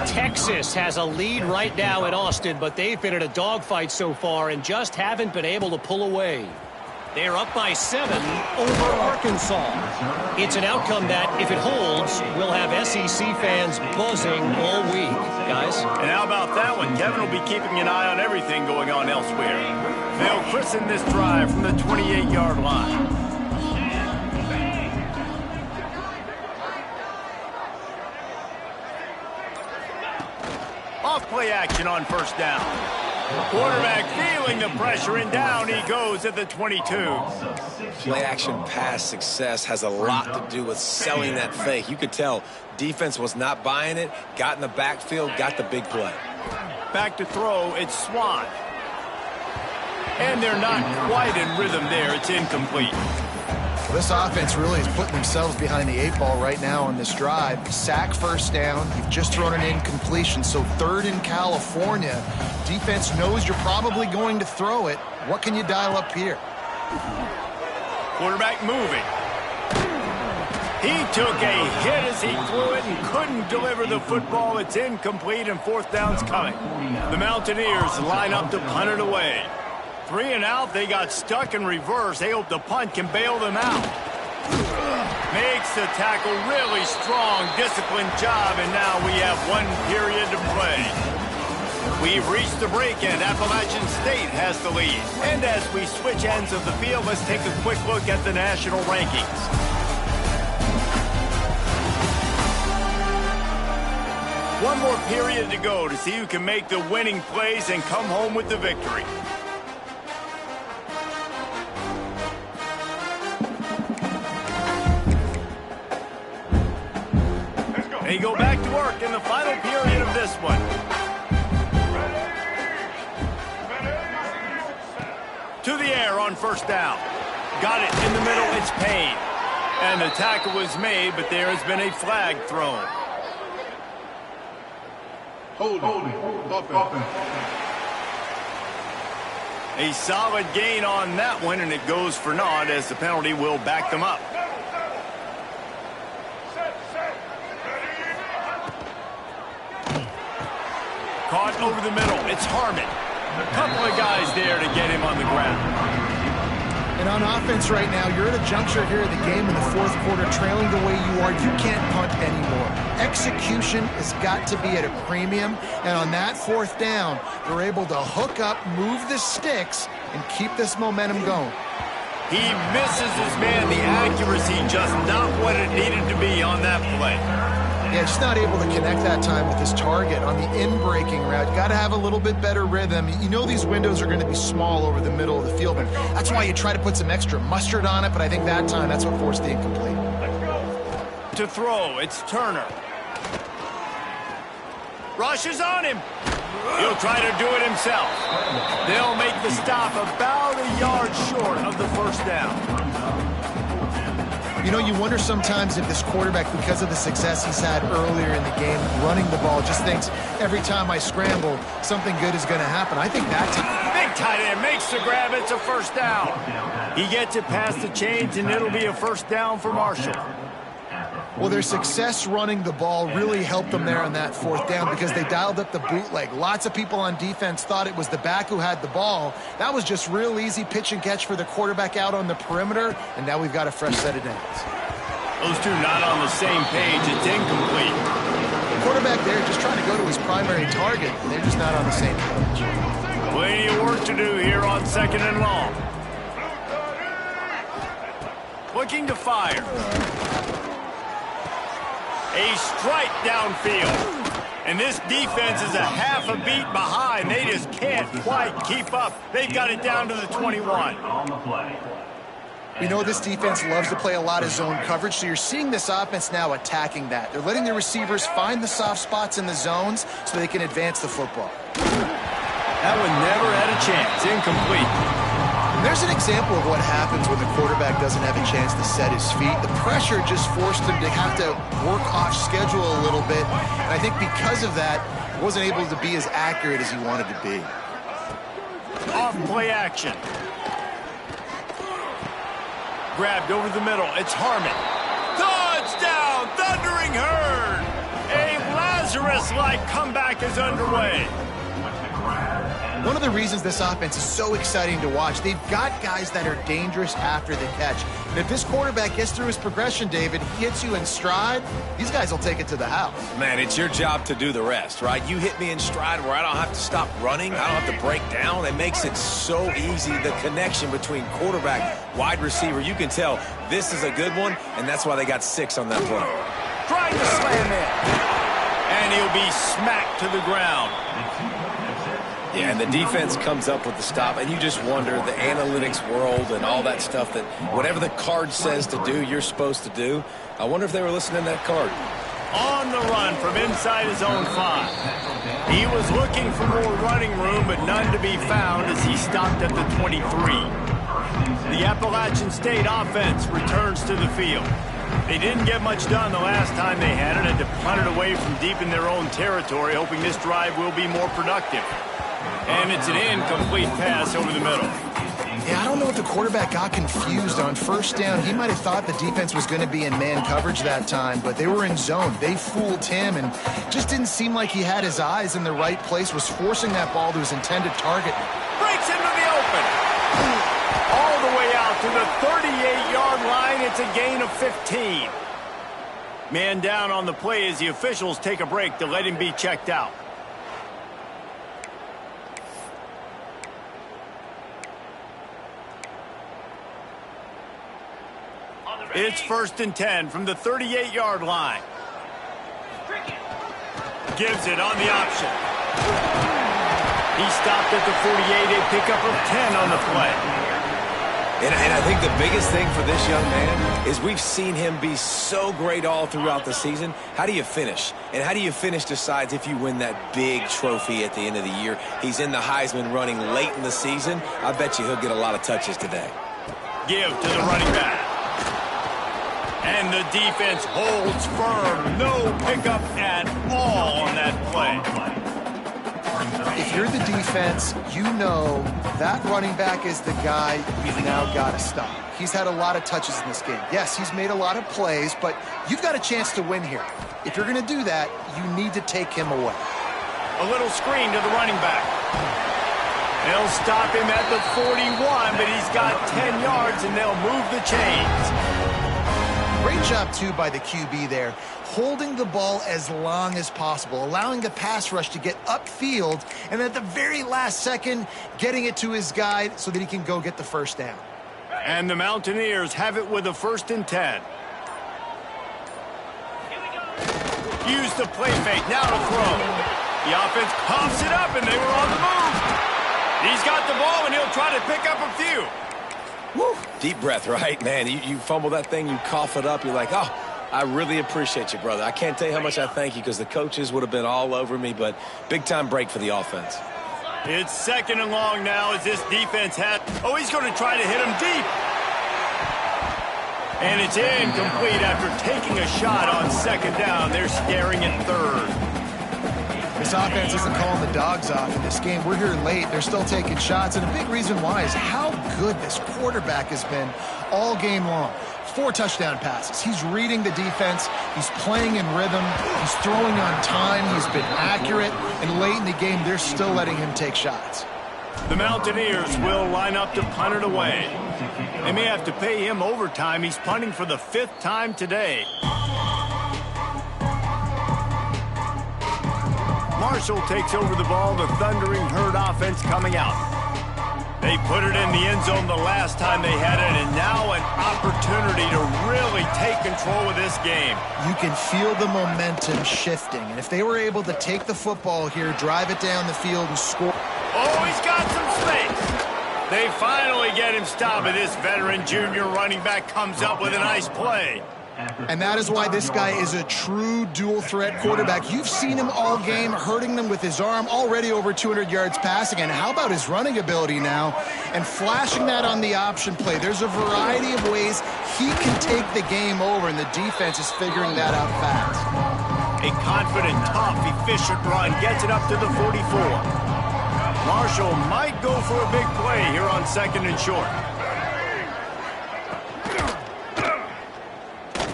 Texas has a lead right now in Austin, but they've been in a dogfight so far and just haven't been able to pull away. They're up by 7 over Arkansas. It's an outcome that, if it holds, will have SEC fans buzzing all week, guys. And how about that one? Kevin will be keeping an eye on everything going on elsewhere. They'll christen this drive from the 28-yard line. Off play action on first down. Quarterback feeling the pressure, and down he goes at the 22. Play action pass success has a lot to do with selling that fake. You could tell defense was not buying it, got in the backfield, got the big play. Back to throw, it's Swan. And they're not quite in rhythm there. It's incomplete. This offense really is putting themselves behind the 8 ball right now on this drive. Sack, first down. You've just thrown an incompletion, so 3rd in California. Defense knows you're probably going to throw it. What can you dial up here? Quarterback moving. He took a hit as he threw it and couldn't deliver the football. It's incomplete and 4th down's coming. The Mountaineers line up to punt it away. 3 and out, they got stuck in reverse. They hope the punt can bail them out. Makes the tackle really strong, disciplined job, and now we have 1 period to play. We've reached the break, and Appalachian State has the lead. And as we switch ends of the field, let's take a quick look at the national rankings. One more period to go to see who can make the winning plays and come home with the victory. They go back to work in the final period of this one. To the air on 1st down. Got it in the middle, it's Payne. And the tackle was made, but there has been a flag thrown. Holding. Offense. A solid gain on that one, and it goes for naught as the penalty will back them up. Caught over the middle. It's Harmon. A couple of guys there to get him on the ground. And on offense right now, you're at a juncture here of the game in the 4th quarter, trailing the way you are. You can't punt anymore. Execution has got to be at a premium. And on that 4th down, they're able to hook up, move the sticks, and keep this momentum going. He misses his man. The accuracy just not what it needed to be on that play. Yeah, just not able to connect that time with his target on the in-breaking route. You got to have a little bit better rhythm. You know these windows are going to be small over the middle of the field, and that's why you try to put some extra mustard on it, but I think that time that's what forced the incomplete. To throw, it's Turner. Rushes on him. He'll try to do it himself. They'll make the stop about a yard short of the 1st down. You know, you wonder sometimes if this quarterback, because of the success he's had earlier in the game, running the ball, just thinks every time I scramble, something good is going to happen. I think that time... Big tight end makes the grab. It's a 1st down. He gets it past the chains, and it'll be a 1st down for Marshall. Well, their success running the ball really helped them there on that 4th down because they dialed up the bootleg. Lots of people on defense thought it was the back who had the ball. That was just real easy pitch and catch for the quarterback out on the perimeter, and now we've got a fresh set of downs. Those two not on the same page. It's incomplete. The quarterback there just trying to go to his primary target. They're just not on the same page. Plenty of work to do here on 2nd and long. Looking to fire. A strike downfield. And this defense is a half a beat behind. They just can't quite keep up. They've got it down to the 21. We know this defense loves to play a lot of zone coverage, so you're seeing this offense now attacking that. They're letting their receivers find the soft spots in the zones so they can advance the football. That one never had a chance. Incomplete. And there's an example of what happens when the quarterback doesn't have a chance to set his feet. The pressure just forced him to have to work off schedule a little bit. And I think because of that, he wasn't able to be as accurate as he wanted to be. Off play action. Grabbed over the middle. It's Harmon. Touchdown! Thundering Herd! A Lazarus-like comeback is underway. One of the reasons this offense is so exciting to watch, they've got guys that are dangerous after the catch. And if this quarterback gets through his progression, David, he hits you in stride, these guys will take it to the house. Man, it's your job to do the rest, right? You hit me in stride where I don't have to stop running. I don't have to break down. It makes it so easy, the connection between quarterback, wide receiver. You can tell this is a good one, and that's why they got 6 on that play. Trying to slam in. And he'll be smacked to the ground. Yeah, and the defense comes up with the stop, and you just wonder, the analytics world and all that stuff, that whatever the card says to do, you're supposed to do. I wonder if they were listening to that card. On the run from inside his own 5. He was looking for more running room, but none to be found as he stopped at the 23. The Appalachian State offense returns to the field. They didn't get much done the last time they had it, and to punt it away from deep in their own territory, hoping this drive will be more productive. And it's an incomplete pass over the middle. Yeah, I don't know if the quarterback got confused on first down. He might have thought the defense was going to be in man coverage that time, but they were in zone. They fooled him, and just didn't seem like he had his eyes in the right place, was forcing that ball to his intended target. Breaks into the open. All the way out to the 38-yard line. It's a gain of 15. Man down on the play as the officials take a break to let him be checked out. It's 1st and 10 from the 38-yard line. Gives it on the option. He stopped at the 48, a pickup of 10 on the play. And I think the biggest thing for this young man is we've seen him be so great all throughout the season. How do you finish? And how do you finish decides if you win that big trophy at the end of the year. He's in the Heisman running late in the season. I bet you he'll get a lot of touches today. Give to the running back. And the defense holds firm. No pickup at all on that play. If you're the defense, you know that running back is the guy you've now got to stop. He's had a lot of touches in this game. Yes, he's made a lot of plays, but you've got a chance to win here. If you're going to do that, you need to take him away. A little screen to the running back. They'll stop him at the 41, but he's got 10 yards, and they'll move the chains. Great job, too, by the QB there, holding the ball as long as possible, allowing the pass rush to get upfield, and at the very last second, getting it to his guy so that he can go get the first down. And the Mountaineers have it with a 1st and 10. Use the play fake, now to throw. The offense coughs it up, and they were on the move. He's got the ball, and he'll try to pick up a few. Woo. Deep breath, right? Man, you fumble that thing, you cough it up, you're like, oh, I really appreciate you, brother. I can't tell you how much I thank you because the coaches would have been all over me, but big-time break for the offense. It's 2nd and long now as this defense has... Oh, he's going to try to hit him deep. And it's incomplete after taking a shot on 2nd down. They're staring at 3rd. This offense isn't calling the dogs off in this game. We're here late. They're still taking shots, and a big reason why is how good this quarterback has been all game long. 4 touchdown passes. He's reading the defense. He's playing in rhythm. He's throwing on time. He's been accurate. And late in the game, they're still letting him take shots. The Mountaineers will line up to punt it away. They may have to pay him overtime. He's punting for the 5th time today. Marshall takes over the ball, the Thundering Herd offense coming out. They put it in the end zone the last time they had it, and now an opportunity to really take control of this game. You can feel the momentum shifting, and if they were able to take the football here, drive it down the field, and score. Oh, he's got some space. They finally get him stopped, and this veteran junior running back comes up with a nice play. And that is why this guy is a true dual-threat quarterback. You've seen him all game, hurting them with his arm, already over 200 yards passing. And how about his running ability now? And flashing that on the option play. There's a variety of ways he can take the game over, and the defense is figuring that out fast. A confident, tough, efficient run gets it up to the 44. Marshall might go for a big play here on 2nd and short.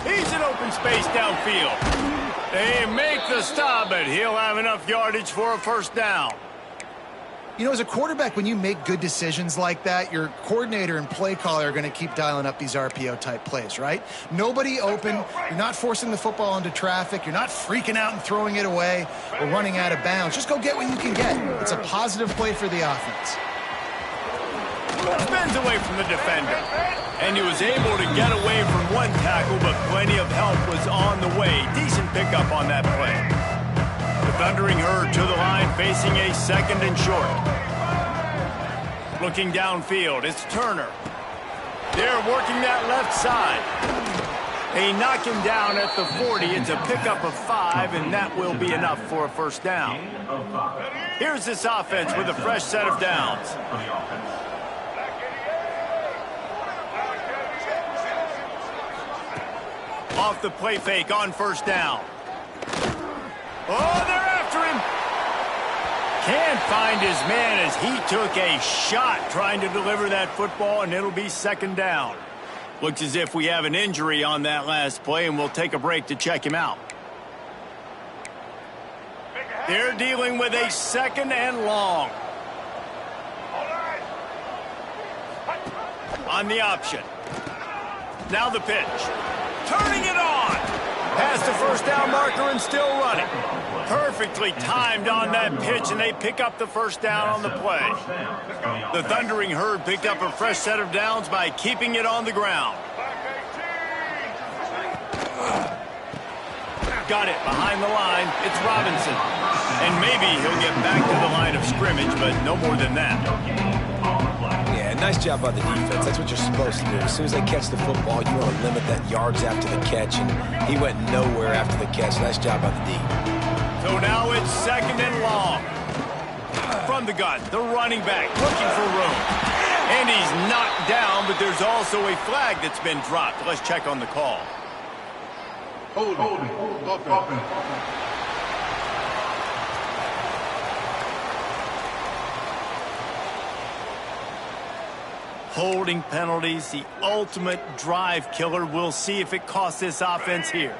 He's in open space downfield. They make the stop, but he'll have enough yardage for a 1st down. You know, as a quarterback, when you make good decisions like that, your coordinator and play caller are going to keep dialing up these RPO-type plays, right? Nobody open. You're not forcing the football into traffic. You're not freaking out and throwing it away or running out of bounds. Just go get what you can get. It's a positive play for the offense. Spins away from the defender. And he was able to get away from one tackle, but plenty of help was on the way. Decent pickup on that play. The Thundering Herd to the line, facing a 2nd and short. Looking downfield, it's Turner. They're working that left side. They knock him down at the 40. It's a pickup of 5, and that will be enough for a 1st down. Here's this offense with a fresh set of downs. Off the play fake on first down. Oh, they're after him. Can't find his man as he took a shot trying to deliver that football, and it'll be second down. Looks as if we have an injury on that last play, and we'll take a break to check him out. They're dealing with a second and long. On the option. Now the pitch. Turning it on. Past the first down marker and still running. Perfectly timed on that pitch, and they pick up the first down on the play. The Thundering Herd picked up a fresh set of downs by keeping it on the ground. Got it behind the line. It's Robinson. And maybe he'll get back to the line of scrimmage, but no more than that. Yeah, nice job by the defense. That's what you're supposed to do. As soon as they catch the football, you want to limit that yards after the catch, and he went nowhere after the catch. Nice job by the D. So now it's second and long. From the gun, the running back looking for room. And he's knocked down, but there's also a flag that's been dropped. Let's check on the call. Holding. Offense. Holding penalties, the ultimate drive killer. We'll see if it costs this offense here.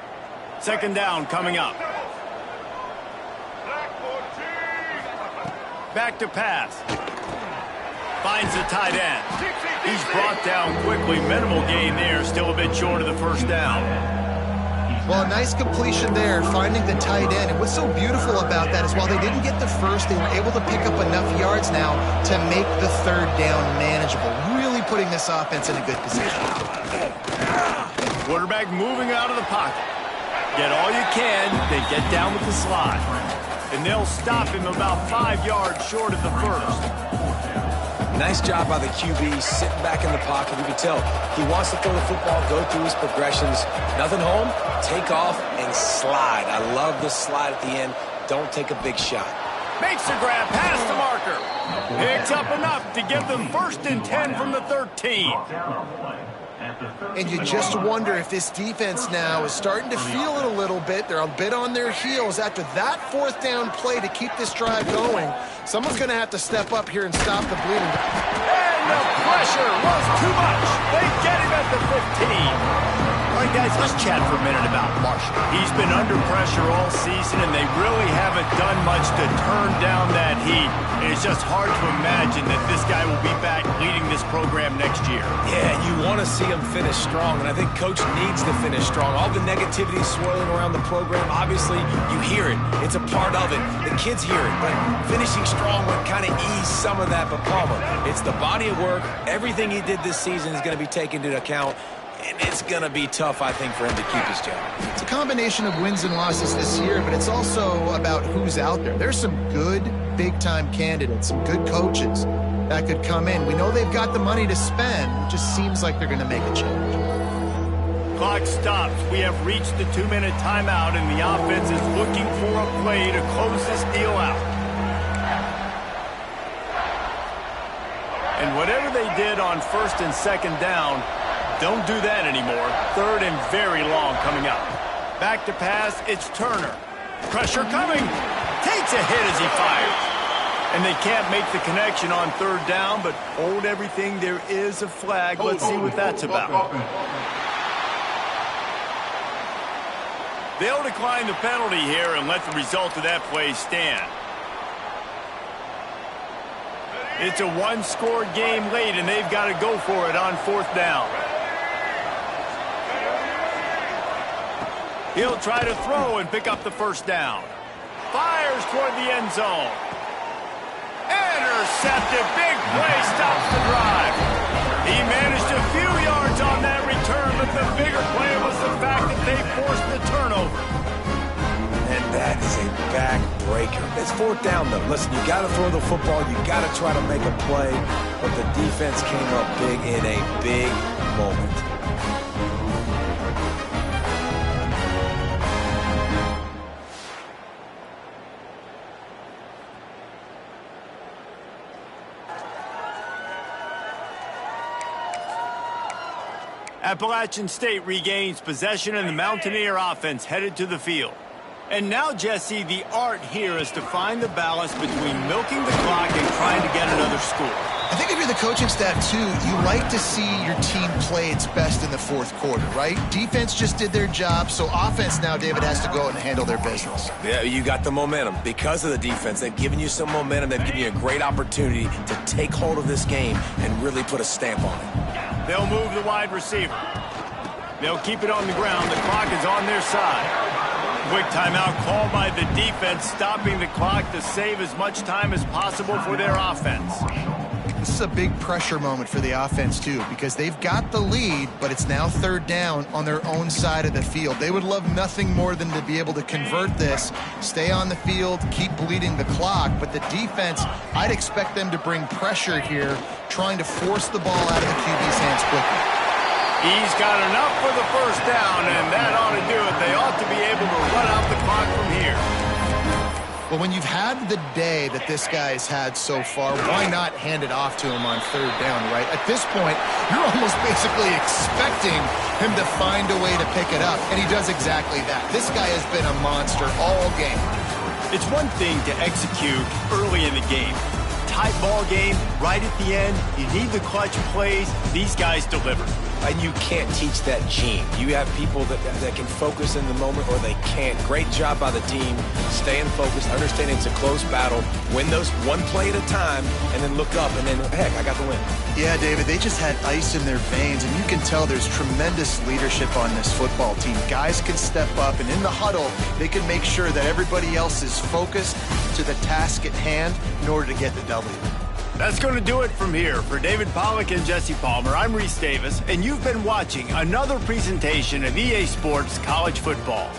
Second down coming up. Back to pass. Finds the tight end. He's brought down quickly. Minimal gain there. Still a bit short of the first down. Well, a nice completion there, finding the tight end. And what's so beautiful about that is while they didn't get the first, they were able to pick up enough yards now to make the third down manageable. Really putting this offense in a good position. Quarterback moving out of the pocket. Get all you can, then get down with the slide. And they'll stop him about 5 yards short of the first. Nice job by the QB, sitting back in the pocket. You can tell he wants to throw the football, go through his progressions. Nothing home, take off, and slide. I love the slide at the end. Don't take a big shot. Makes the grab past the marker. Picks up enough to give them 1st and 10 from the 13. And you just wonder if this defense now is starting to feel it a little bit. They're a bit on their heels after that 4th down play to keep this drive going. Someone's going to have to step up here and stop the bleeding. And the pressure was too much. They get him at the 15. All right, guys, let's chat for a minute about Marshall. He's been under pressure all season, and they really haven't done much to turn down that heat. And it's just hard to imagine that this guy will be back leading this program next year. Yeah, you want to see him finish strong, and I think Coach needs to finish strong. All the negativity swirling around the program, obviously, you hear it. It's a part of it. The kids hear it, but finishing strong would kind of ease some of that. But Palmer, it's the body of work. Everything he did this season is going to be taken into account. And it's going to be tough, I think, for him to keep his job. It's a combination of wins and losses this year, but it's also about who's out there. There's some good big-time candidates, some good coaches that could come in. We know they've got the money to spend. It just seems like they're going to make a change. Clock stops. We have reached the 2-minute timeout, and the offense is looking for a play to close this deal out. And whatever they did on 1st and 2nd down, don't do that anymore. 3rd and very long coming up. Back to pass, it's Turner. Pressure coming. Takes a hit as he fires. And they can't make the connection on 3rd down, but hold everything. There is a flag. Let's see what that's about. They'll decline the penalty here and let the result of that play stand. It's a 1-score game late, and they've got to go for it on 4th down. He'll try to throw and pick up the 1st down. Fires toward the end zone. Intercepted. Big play stops the drive. He managed a few yards on that return, but the bigger play was the fact that they forced the turnover. And that is a back-breaker. It's 4th down, though. Listen, you got to throw the football. You got to try to make a play. But the defense came up big in a big moment. Appalachian State regains possession, and the Mountaineer offense headed to the field. And now, Jesse, the art here is to find the balance between milking the clock and trying to get another score. I think if you're the coaching staff, too, you like to see your team play its best in the fourth quarter, right? Defense just did their job, so offense now, David, has to go out and handle their business. Yeah, you got the momentum. Because of the defense, they've given you some momentum. They've given you a great opportunity to take hold of this game and really put a stamp on it. They'll move the wide receiver. They'll keep it on the ground. The clock is on their side. Quick timeout called by the defense, stopping the clock to save as much time as possible for their offense. This is a big pressure moment for the offense, too, because they've got the lead, but it's now third down on their own side of the field. They would love nothing more than to be able to convert this, stay on the field, keep bleeding the clock. But the defense, I'd expect them to bring pressure here, trying to force the ball out of the QB's hands quickly. He's got enough for the first down, and that ought to do it. They ought to be able to run out the clock from here. Well, when you've had the day that this guy's had so far, why not hand it off to him on third down, right? At this point, you're almost basically expecting him to find a way to pick it up, and he does exactly that. This guy has been a monster all game. It's one thing to execute early in the game. Tight ball game, right at the end, you need the clutch plays. These guys deliver. And you can't teach that gene. You have people that can focus in the moment or they can't. Great job by the team, staying focused, understanding it's a close battle, win those one play at a time, and then look up, and then, heck, I got the win. Yeah, David, they just had ice in their veins, and you can tell there's tremendous leadership on this football team. Guys can step up, and in the huddle, they can make sure that everybody else is focused to the task at hand in order to get the W. That's going to do it from here. For David Pollack and Jesse Palmer, I'm Reese Davis, and you've been watching another presentation of EA Sports College Football.